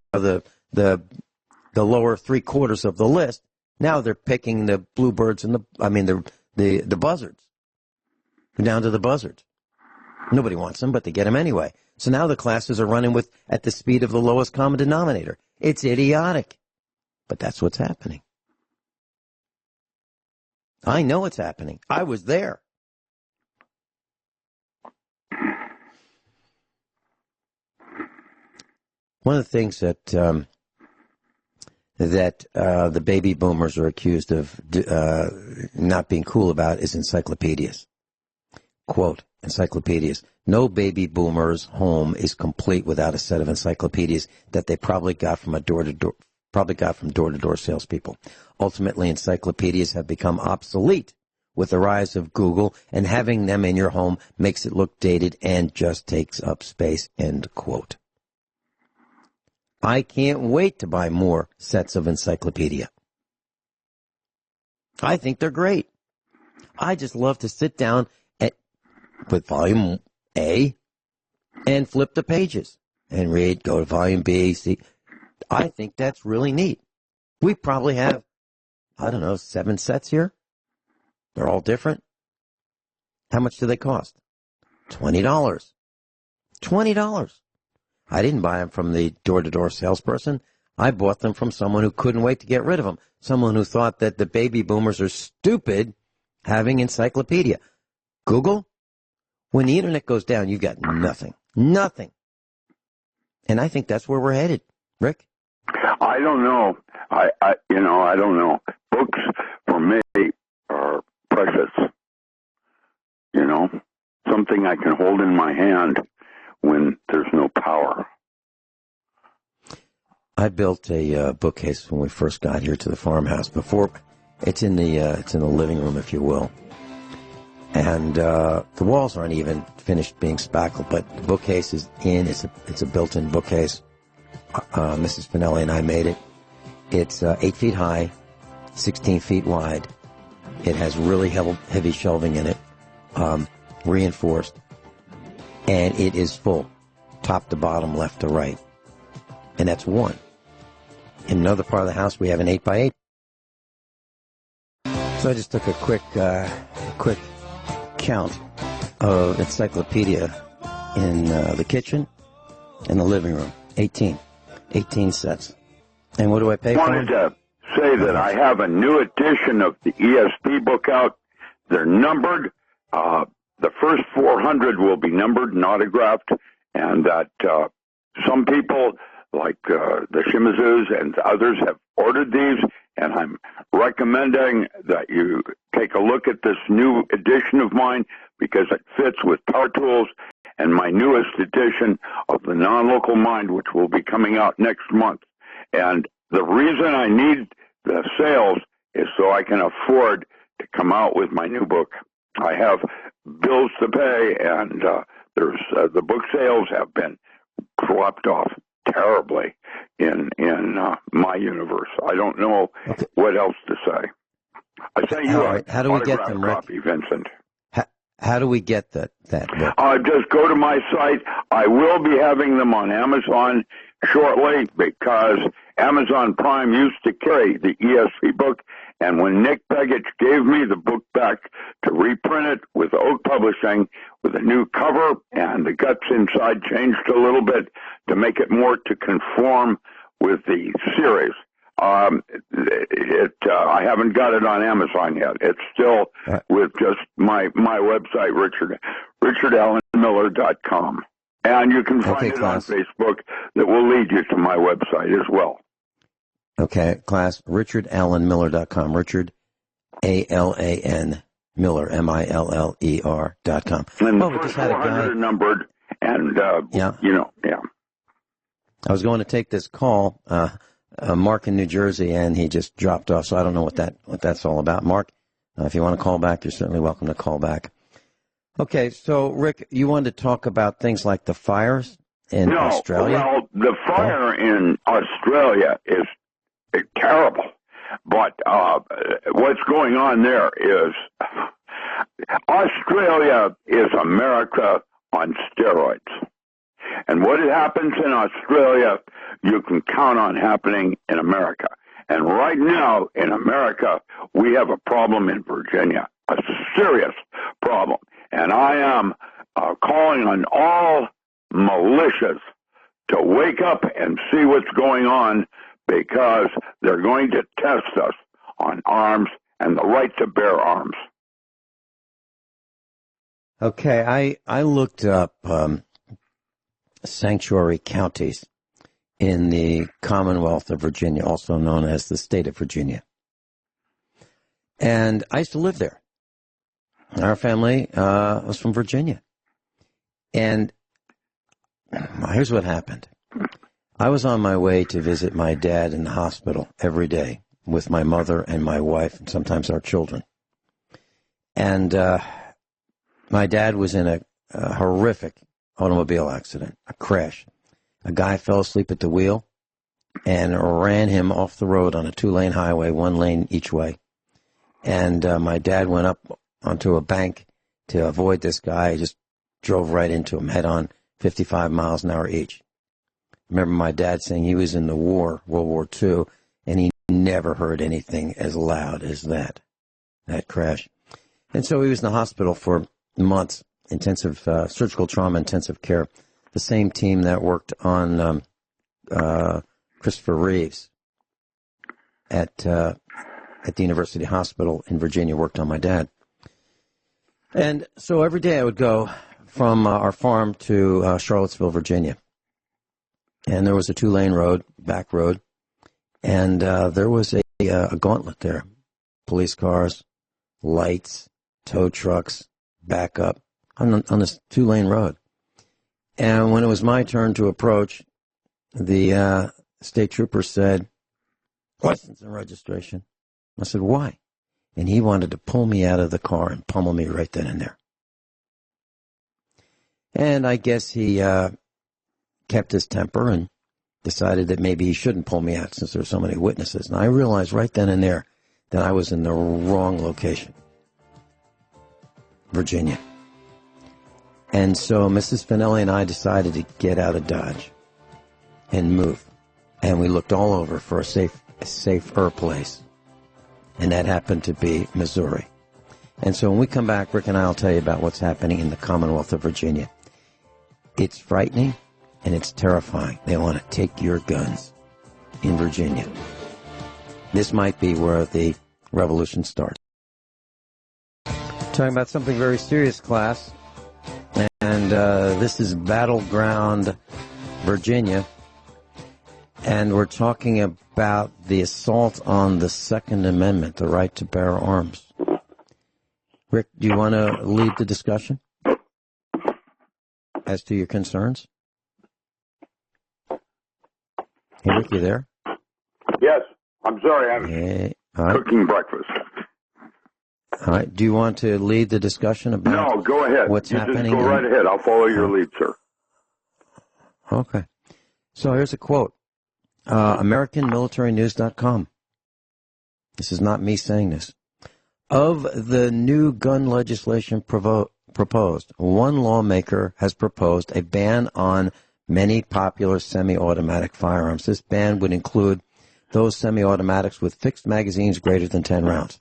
C: lower 3/4 of the list, now they're picking the bluebirds and the buzzards. Down to the buzzards. Nobody wants them, but they get them anyway. So now the classes are running at the speed of the lowest common denominator. It's idiotic. But that's what's happening. I know it's happening. I was there. One of the things that the baby boomers are accused of not being cool about is encyclopedias. Quote, encyclopedias. No baby boomer's home is complete without a set of encyclopedias that they probably got from door-to-door salespeople. Ultimately, encyclopedias have become obsolete with the rise of Google, and having them in your home makes it look dated and just takes up space, end quote. I can't wait to buy more sets of encyclopedia. I think they're great. I just love to sit down with volume A and flip the pages and read, go to volume B, C. I think that's really neat. We probably have, 7 sets here. They're all different. How much do they cost? $20. $20. I didn't buy them from the door-to-door salesperson. I bought them from someone who couldn't wait to get rid of them. Someone who thought that the baby boomers are stupid having encyclopedia. Google? When the internet goes down, you've got nothing. Nothing. And I think that's where we're headed. Rick?
D: I don't know. I don't know. Books, for me, are precious. Something I can hold in my hand when there's no power.
C: I built a bookcase when we first got here to the farmhouse. Before, it's in the living room, if you will. And the walls aren't even finished being spackled, but the bookcase is in. It's a built-in bookcase. Mrs. Finelli and I made it. It's 8 feet high, 16 feet wide. It has really heavy shelving in it, reinforced, and it is full, top to bottom, left to right. And that's one. In another part of the house, we have an 8x8. So I just took a quick count of encyclopedia in the kitchen and the living room. 18 sets. And what do I pay for?
D: I wanted to say that I have a new edition of the ESP book out. They're numbered. The first 400 will be numbered and autographed, and that some people, like the Shimazus and others, have ordered these, and I'm recommending that you take a look at this new edition of mine because it fits with Power Tools and my newest edition of the Non-Local Mind, which will be coming out next month. And the reason I need the sales is so I can afford to come out with my new book. I have bills to pay, and there's the book sales have been dropped off terribly in my universe. I don't know what else to say. I sent you
C: How do we get them, Rick?
D: Copy, Vincent.
C: How do we get that book?
D: Just go to my site. I will be having them on Amazon shortly because Amazon Prime used to carry the ESP book, and when Nick Begich gave me the book back to reprint it with Oak Publishing with a new cover, and the guts inside changed a little bit to make it more to conform with the series. I haven't got it on Amazon yet. It's still with just my website, richardallenmiller.com. And you can find it on Facebook that will lead you to my website as well.
C: Okay, class, richardallenmiller.com. Richard, A-L-A-N, Miller, M-I-L-L-E-R.com.
D: And the first 400 are numbered, and,
C: yeah.
D: I
C: was going to take this call, Mark in New Jersey, and he just dropped off, so I don't know what that's all about. Mark, if you want to call back, you're certainly welcome to call back. Okay, so, Rick, you wanted to talk about things like the fires in Australia?
D: Well, the fire in Australia is terrible. But what's going on there is Australia is America on steroids. And what happens in Australia, you can count on happening in America. And right now in America, we have a problem in Virginia, a serious problem. And I am calling on all militias to wake up and see what's going on, because they're going to test us on arms and the right to bear arms.
C: Okay, I looked up sanctuary counties in the Commonwealth of Virginia, also known as the state of Virginia. And I used to live there. Our family was from Virginia. And here's what happened. I was on my way to visit my dad in the hospital every day with my mother and my wife and sometimes our children. And my dad was in a horrific automobile accident, a crash. A guy fell asleep at the wheel and ran him off the road on a 2-lane highway, 1 lane each way. And my dad went up onto a bank to avoid this guy. He just drove right into him head on, 55 miles an hour each. Remember my dad saying he was in the war, World War II, and he never heard anything as loud as that crash. And so he was in the hospital for months, intensive surgical trauma, intensive care. The same team that worked on Christopher Reeves at the University Hospital in Virginia worked on my dad. And so every day I would go from our farm to Charlottesville, Virginia. And there was a 2-lane road, back road, and there was a gauntlet there. Police cars, lights, tow trucks, backup on this 2-lane road. And when it was my turn to approach, the state trooper said, "License and registration." I said, "Why?" And he wanted to pull me out of the car and pummel me right then and there. And I guess he kept his temper and decided that maybe he shouldn't pull me out since there were so many witnesses. And I realized right then and there that I was in the wrong location, Virginia. And so Mrs. Finelli and I decided to get out of Dodge and move. And we looked all over for a safer place. And that happened to be Missouri. And so when we come back, Rick and I will tell you about what's happening in the Commonwealth of Virginia. It's frightening and it's terrifying. They want to take your guns in Virginia. This might be where the revolution starts. Talking about something very serious, class. And this is Battleground, Virginia. And we're talking about the assault on the Second Amendment, the right to bear arms. Rick, do you want to lead the discussion as to your concerns? Hey, Rick, you there?
D: Yes. I'm sorry. I'm cooking breakfast.
C: All right. Do you want to lead the discussion about
D: No, go ahead.
C: What's happening?
D: Just go right ahead. I'll follow your lead, sir.
C: Okay. So here's a quote. AmericanMilitaryNews.com. This is not me saying this. Of the new gun legislation proposed, one lawmaker has proposed a ban on many popular semi-automatic firearms. This ban would include those semi-automatics with fixed magazines greater than 10 rounds,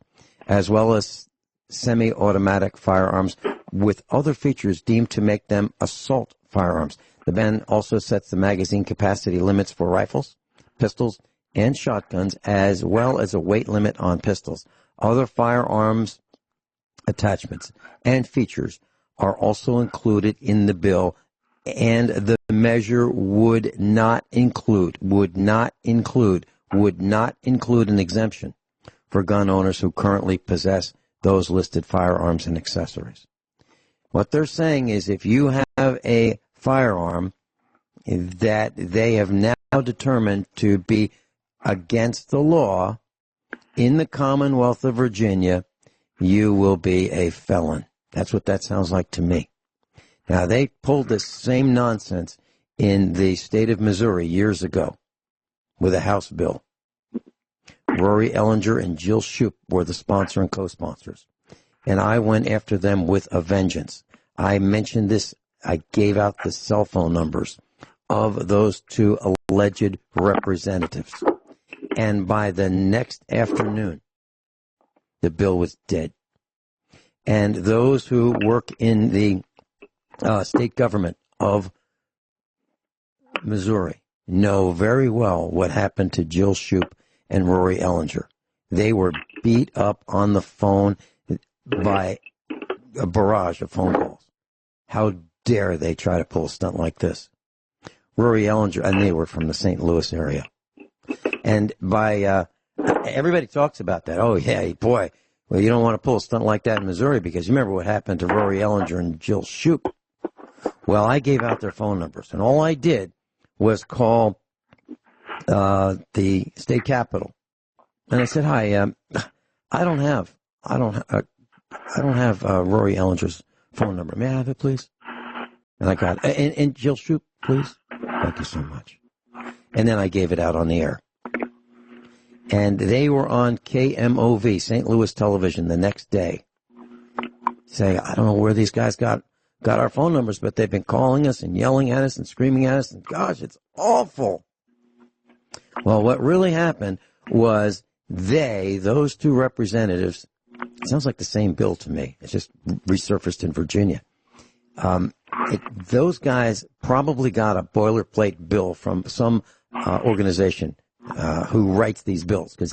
C: as well as semi-automatic firearms with other features deemed to make them assault firearms. The ban also sets the magazine capacity limits for rifles, pistols, and shotguns, as well as a weight limit on pistols. Other firearms attachments and features are also included in the bill, and the measure would not include an exemption for gun owners who currently possess those listed firearms and accessories. What they're saying is if you have a firearm that they have now determined to be against the law in the Commonwealth of Virginia, you will be a felon. That's what that sounds like to me. Now, they pulled this same nonsense in the state of Missouri years ago with a House bill. Rory Ellinger and Jill Shoup were the sponsor and co-sponsors. And I went after them with a vengeance. I mentioned this. I gave out the cell phone numbers of those two alleged representatives. And by the next afternoon, the bill was dead. And those who work in the state government of Missouri know very well what happened to Jill Shoup and Rory Ellinger. They were beat up on the phone by a barrage of phone calls. How dare they try to pull a stunt like this? Rory Ellinger, and they were from the St. Louis area. And everybody talks about that. Oh, yeah, boy, well, you don't want to pull a stunt like that in Missouri because you remember what happened to Rory Ellinger and Jill Shoup. Well, I gave out their phone numbers, and all I did was call the state capitol. And I said, hi, I don't have Rory Ellinger's phone number. May I have it, please? And I got and Jill Shoup, please. Thank you so much. And then I gave it out on the air. And they were on KMOV, St. Louis television, the next day, saying, I don't know where these guys got our phone numbers, but they've been calling us and yelling at us and screaming at us, and gosh, it's awful. Well, what really happened was those two representatives, it sounds like the same bill to me. It's just resurfaced in Virginia. Those guys probably got a boilerplate bill from some organization who writes these bills, because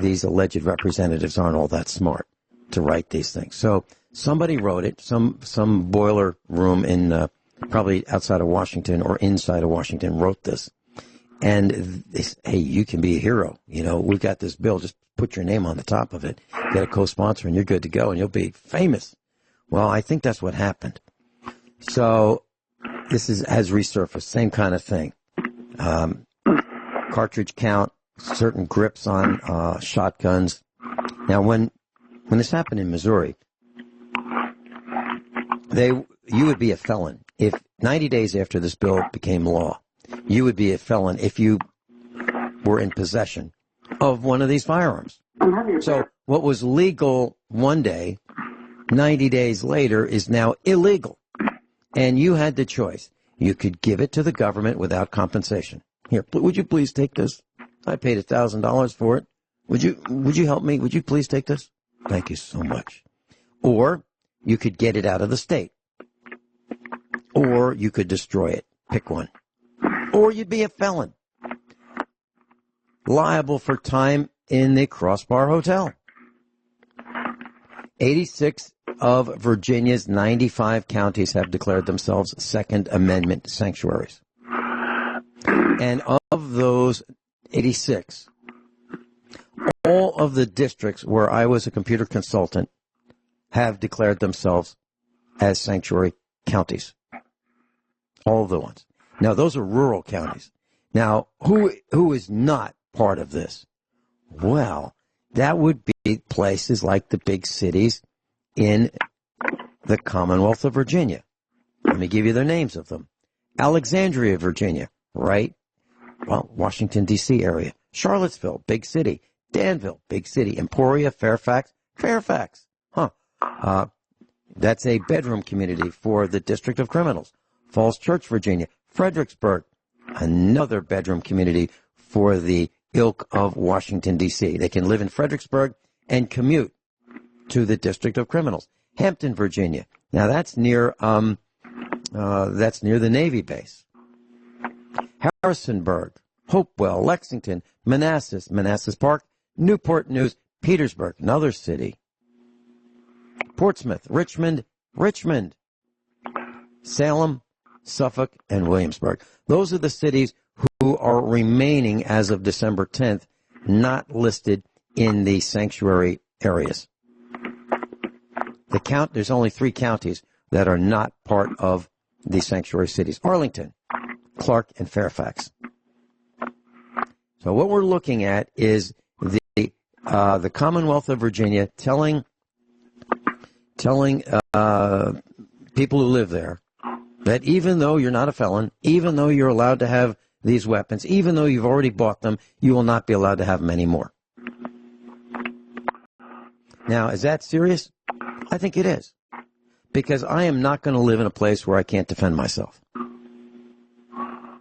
C: these alleged representatives aren't all that smart to write these things. So somebody wrote it, some boiler room in probably outside of Washington or inside of Washington wrote this. And they said, hey, you can be a hero. You know, we've got this bill. Just put your name on the top of it. Get a co-sponsor and you're good to go and you'll be famous. Well, I think that's what happened. So this has resurfaced. Same kind of thing. Cartridge count, certain grips on shotguns. Now, when this happened in Missouri, you would be a felon if 90 days after this bill became law. You would be a felon if you were in possession of one of these firearms. So what was legal one day, 90 days later, is now illegal. And you had the choice. You could give it to the government without compensation. Here, would you please take this? I paid $1,000 for it. Would you help me? Would you please take this? Thank you so much. Or you could get it out of the state. Or you could destroy it. Pick one. Or you'd be a felon, liable for time in the Crossbar Hotel. 86 of Virginia's 95 counties have declared themselves Second Amendment sanctuaries. And of those 86, all of the districts where I was a computer consultant have declared themselves as sanctuary counties. All of the ones. Now, those are rural counties. Now, who is not part of this? Well, that would be places like the big cities in the Commonwealth of Virginia. Let me give you the names of them. Alexandria, Virginia, right? Well, Washington, D.C. area. Charlottesville, big city. Danville, big city. Emporia, Fairfax. That's a bedroom community for the District of Criminals. Falls Church, Virginia. Fredericksburg, another bedroom community for the ilk of Washington, D.C. They can live in Fredericksburg and commute to the District of Criminals. Hampton, Virginia. Now that's near the Navy base. Harrisonburg, Hopewell, Lexington, Manassas Park, Newport News, Petersburg, another city. Portsmouth, Richmond, Salem, Suffolk, and Williamsburg. Those are the cities who are remaining as of December 10th, not listed in the sanctuary areas. There's only 3 counties that are not part of the sanctuary cities: Arlington, Clark, and Fairfax. So what we're looking at is the Commonwealth of Virginia telling people who live there that even though you're not a felon, even though you're allowed to have these weapons, even though you've already bought them, you will not be allowed to have them anymore. Now, is that serious? I think it is. Because I am not going to live in a place where I can't defend myself.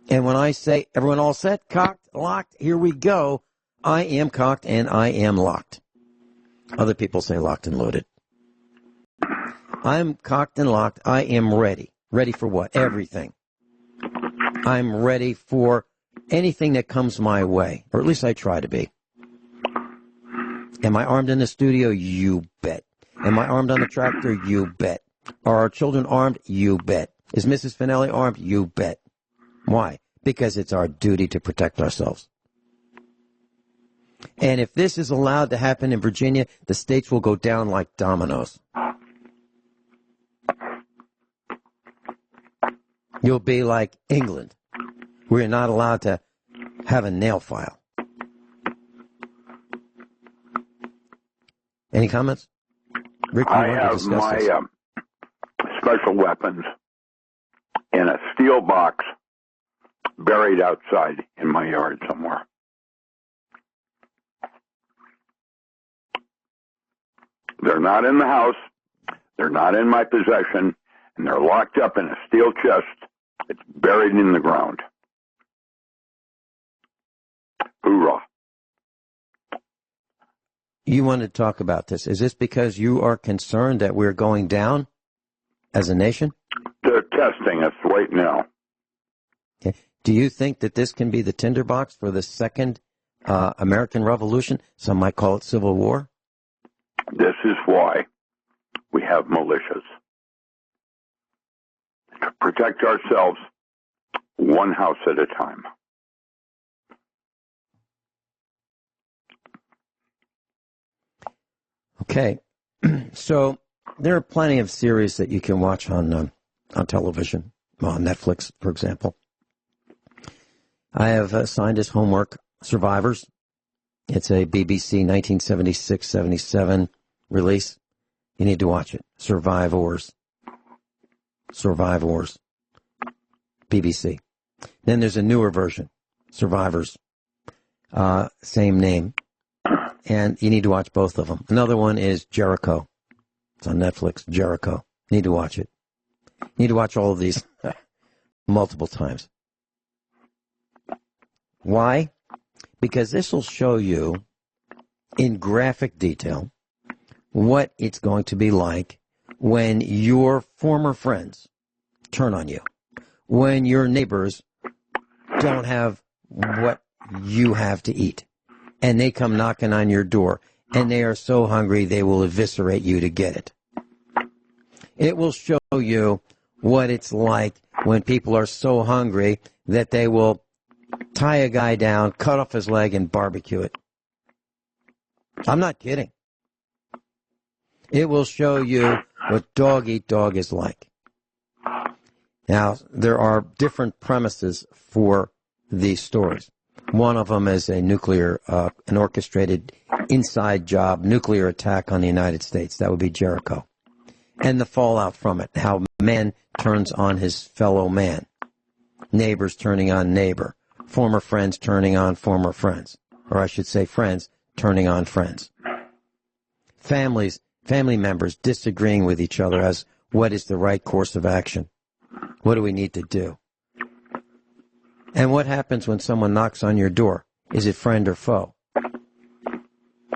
C: And when I say, everyone all set, cocked, locked, here we go, I am cocked and I am locked. Other people say locked and loaded. I'm cocked and locked. I am ready. Ready for what? Everything. I'm ready for anything that comes my way, or at least I try to be. Am I armed in the studio? You bet. Am I armed on the tractor? You bet. Are our children armed? You bet. Is Mrs. Finelli armed? You bet. Why? Because it's our duty to protect ourselves. And if this is allowed to happen in Virginia, the states will go down like dominoes. You'll be like England. We're not allowed to have a nail file. Any comments? Rick,
D: I have my special weapons in a steel box buried outside in my yard somewhere. They're not in the house. They're not in my possession. And they're locked up in a steel chest. It's buried in the ground. Hoorah.
C: You want to talk about this. Is this because you are concerned that we're going down as a nation?
D: They're testing us right now.
C: Okay. Do you think that this can be the tinderbox for the second American Revolution? Some might call it Civil War.
D: This is why we have militias. To protect ourselves one house at a time.
C: Okay. So there are plenty of series that you can watch on television, on Netflix, for example. I have assigned as homework Survivors. It's a BBC 1976-77 release. You need to watch it. Survivors. BBC. Then there's a newer version, Survivors. Same name. And you need to watch both of them. Another one is Jericho. It's on Netflix, Jericho. You need to watch it. You need to watch all of these multiple times. Why? Because this will show you in graphic detail what it's going to be like when your former friends turn on you, when your neighbors don't have what you have to eat, and they come knocking on your door, and they are so hungry they will eviscerate you to get it. It will show you what it's like when people are so hungry that they will tie a guy down, cut off his leg, and barbecue it. I'm not kidding. It will show you what dog-eat-dog is like. Now, there are different premises for these stories. One of them is a nuclear, an orchestrated inside job, nuclear attack on the United States. That would be Jericho. And the fallout from it, how man turns on his fellow man. Neighbors turning on neighbor. Former friends turning on former friends. Or I should say friends turning on friends. Family members disagreeing with each other as what is the right course of action. What do we need to do? And what happens when someone knocks on your door? Is it friend or foe?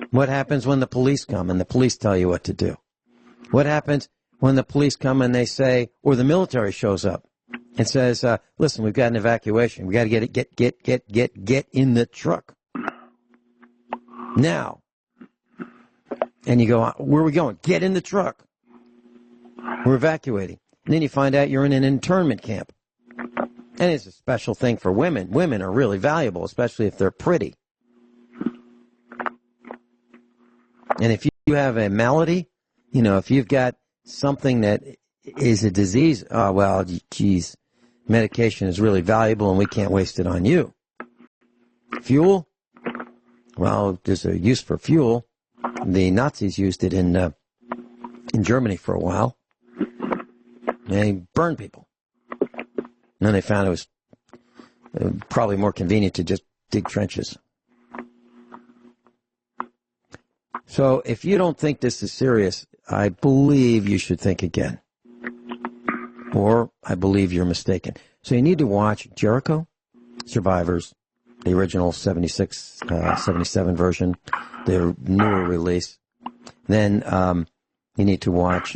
C: What happens when the police come and the police tell you what to do? What happens when the police come and they say, or the military shows up and says, listen, we've got an evacuation. We got to get in the truck now. And you go, where are we going? Get in the truck. We're evacuating. And then you find out you're in an internment camp. And it's a special thing for women. Women are really valuable, especially if they're pretty. And if you have a malady, if you've got something that is a disease, well, geez, medication is really valuable and we can't waste it on you. Fuel? Well, there's a use for fuel. The Nazis used it in Germany for a while. They burned people. And then they found it was probably more convenient to just dig trenches. So if you don't think this is serious, I believe you should think again. Or I believe you're mistaken. So you need to watch Jericho, Survivors, the original 76, 77 version, the newer release. Then you need to watch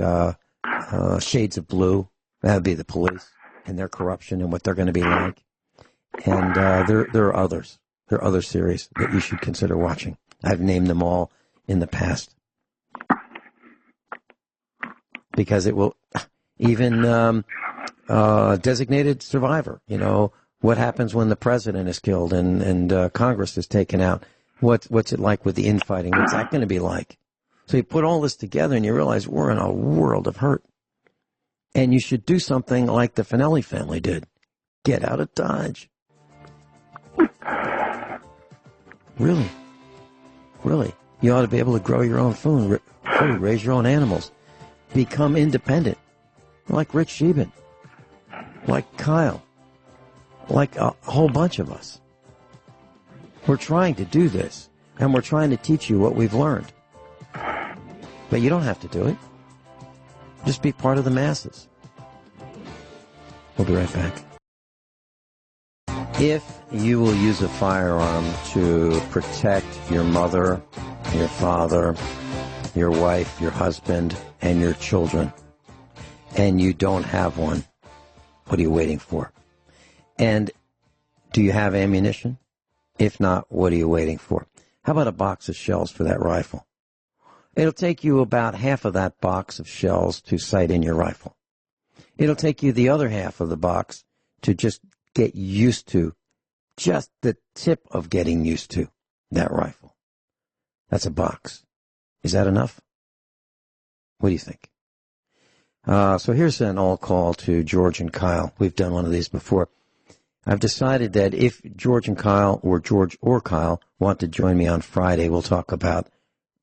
C: Shades of Blue, That would be the police and their corruption and what they're going to be like. And there are others. There are other series that you should consider watching. I've named them all in the past. Because it will, even Designated Survivor, you know, what happens when the president is killed and Congress is taken out? What's it like with the infighting? What's that going to be like? So you put all this together and you realize we're in a world of hurt. And you should do something like the Finelli family did. Get out of Dodge. Really. Really. You ought to be able to grow your own food, raise your own animals. Become independent. Like Rich Sheben. Like Kyle. Like a whole bunch of us. We're trying to do this. And we're trying to teach you what we've learned. But you don't have to do it. Just be part of the masses. We'll be right back. If you will use a firearm to protect your mother, your father, your wife, your husband, and your children, and you don't have one, what are you waiting for? And do you have ammunition? If not, what are you waiting for? How about a box of shells for that rifle? It'll take you about half of that box of shells to sight in your rifle. It'll take you the other half of the box to just get used to, just the tip of getting used to that rifle. That's a box. Is that enough? What do you think? So here's an all call to George and Kyle. We've done one of these before. I've decided that if George and Kyle, or George or Kyle, want to join me on Friday, we'll talk about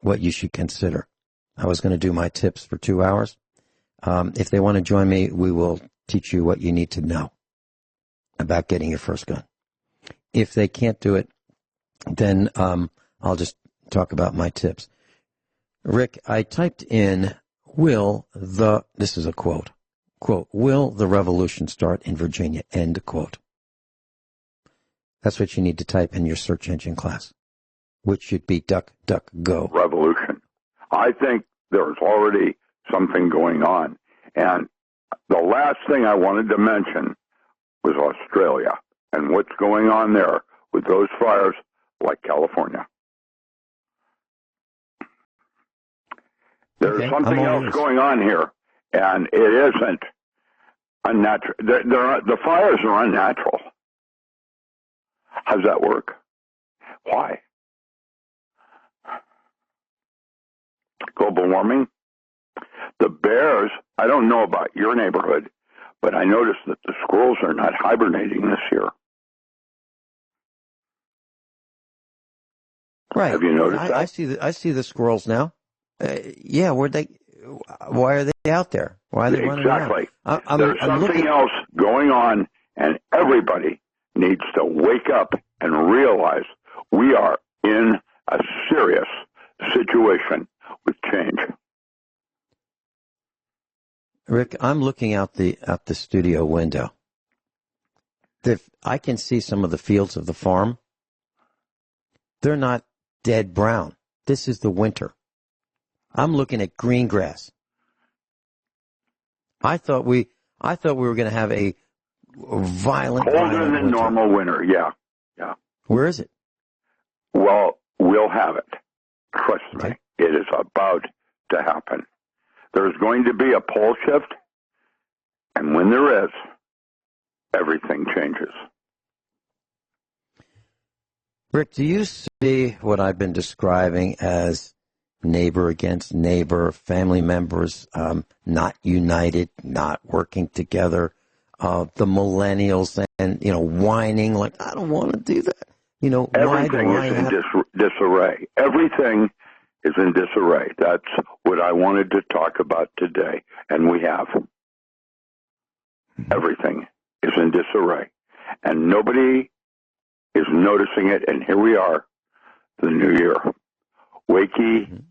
C: what you should consider. I was going to do my tips for 2 hours. If they want to join me, we will teach you what you need to know about getting your first gun. If they can't do it, then I'll just talk about my tips. Rick, I typed in, this is a quote, will the revolution start in Virginia, end quote. That's what you need to type in your search engine class, which should be DuckDuckGo.
D: Revolution. I think there's already something going on. And the last thing I wanted to mention was Australia and what's going on there with those fires like California. There's something else going on here, and it isn't unnatural. The fires are unnatural. How does that work? Why? Global warming? The bears, I don't know about your neighborhood, but I noticed that the squirrels are not hibernating this year.
C: Right.
D: Have you noticed that?
C: I see the squirrels now. Yeah, why are they out there? Why are they running around?
D: Exactly. There's something else going on, and everybody needs to wake up and realize we are in a serious situation with change.
C: Rick, I'm looking out the studio window. I can see some of the fields of the farm. They're not dead brown. This is the winter. I'm looking at green grass. I thought we were going to have a violent,
D: colder than normal winter. Yeah.
C: Where is it?
D: Well, we'll have it. Trust me, it is about to happen. There's going to be a pole shift, and when there is, everything changes.
C: Rick, do you see what I've been describing as neighbor against neighbor, family members not united, not working together, the millennials and, whining like, I don't want to do that.
D: Everything is in disarray. Everything is in disarray. That's what I wanted to talk about today, and we have. Everything is in disarray, and nobody is noticing it, and here we are, the new year. Wakey.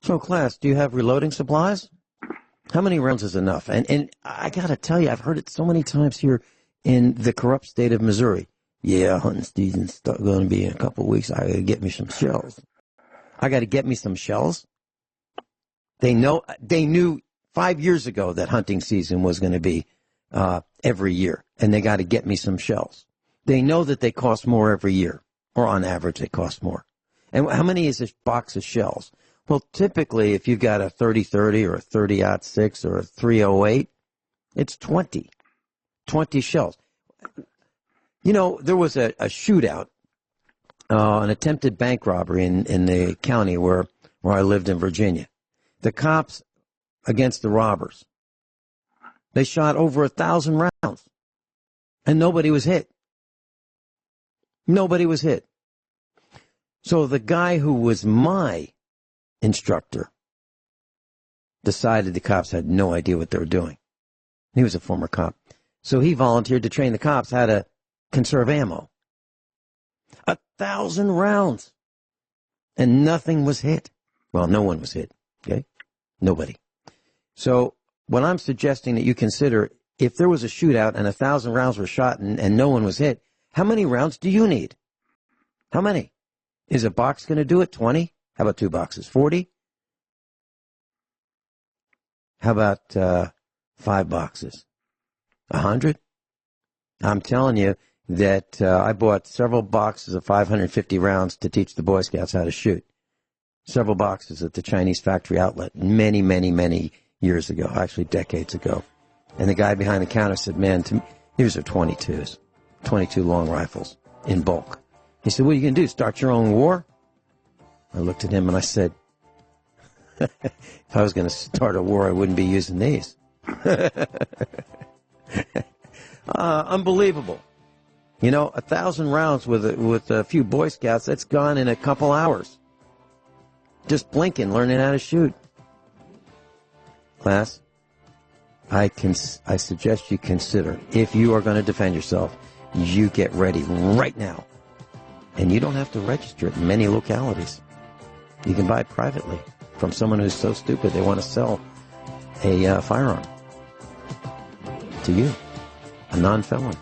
C: So, class, do you have reloading supplies? How many rounds is enough? And I got to tell you, I've heard it so many times here in the corrupt state of Missouri. Yeah, hunting season's going to be in a couple of weeks. I got to get me some shells. I got to get me some shells? They knew 5 years ago that hunting season was going to be every year, and they got to get me some shells. They know that they cost more every year, or on average they cost more. And how many is a box of shells? Well, typically, if you've got a 30-30 or a 30-06 or a 308, it's 20 shells. You know, there was a shootout, an attempted bank robbery in the county where I lived in Virginia. The cops against the robbers. They shot over 1,000 rounds, and nobody was hit. Nobody was hit. So the guy who was my instructor decided the cops had no idea what they were doing. He was a former cop. So he volunteered to train the cops how to conserve ammo. 1,000 rounds. And nothing was hit. Well, no one was hit. Okay? Nobody. So what I'm suggesting that you consider, if there was a shootout and 1,000 rounds were shot and no one was hit, how many rounds do you need? How many? Is a box going to do it? 20? How about 2 boxes? 40? How about 5 boxes? 100? I'm telling you that I bought several boxes of 550 rounds to teach the Boy Scouts how to shoot. Several boxes at the Chinese factory outlet many, many, many years ago, actually decades ago. And the guy behind the counter said, man, these are 22s, 22 long rifles in bulk. He said, what are you going to do, start your own war? I looked at him and I said, if I was going to start a war, I wouldn't be using these. Unbelievable. You know, 1,000 rounds with a few Boy Scouts, that's gone in a couple hours. Just blinking, learning how to shoot. Class, I suggest you consider, if you are going to defend yourself, you get ready right now. And you don't have to register it in many localities. You can buy it privately from someone who's so stupid they want to sell a firearm to you, a non-felon.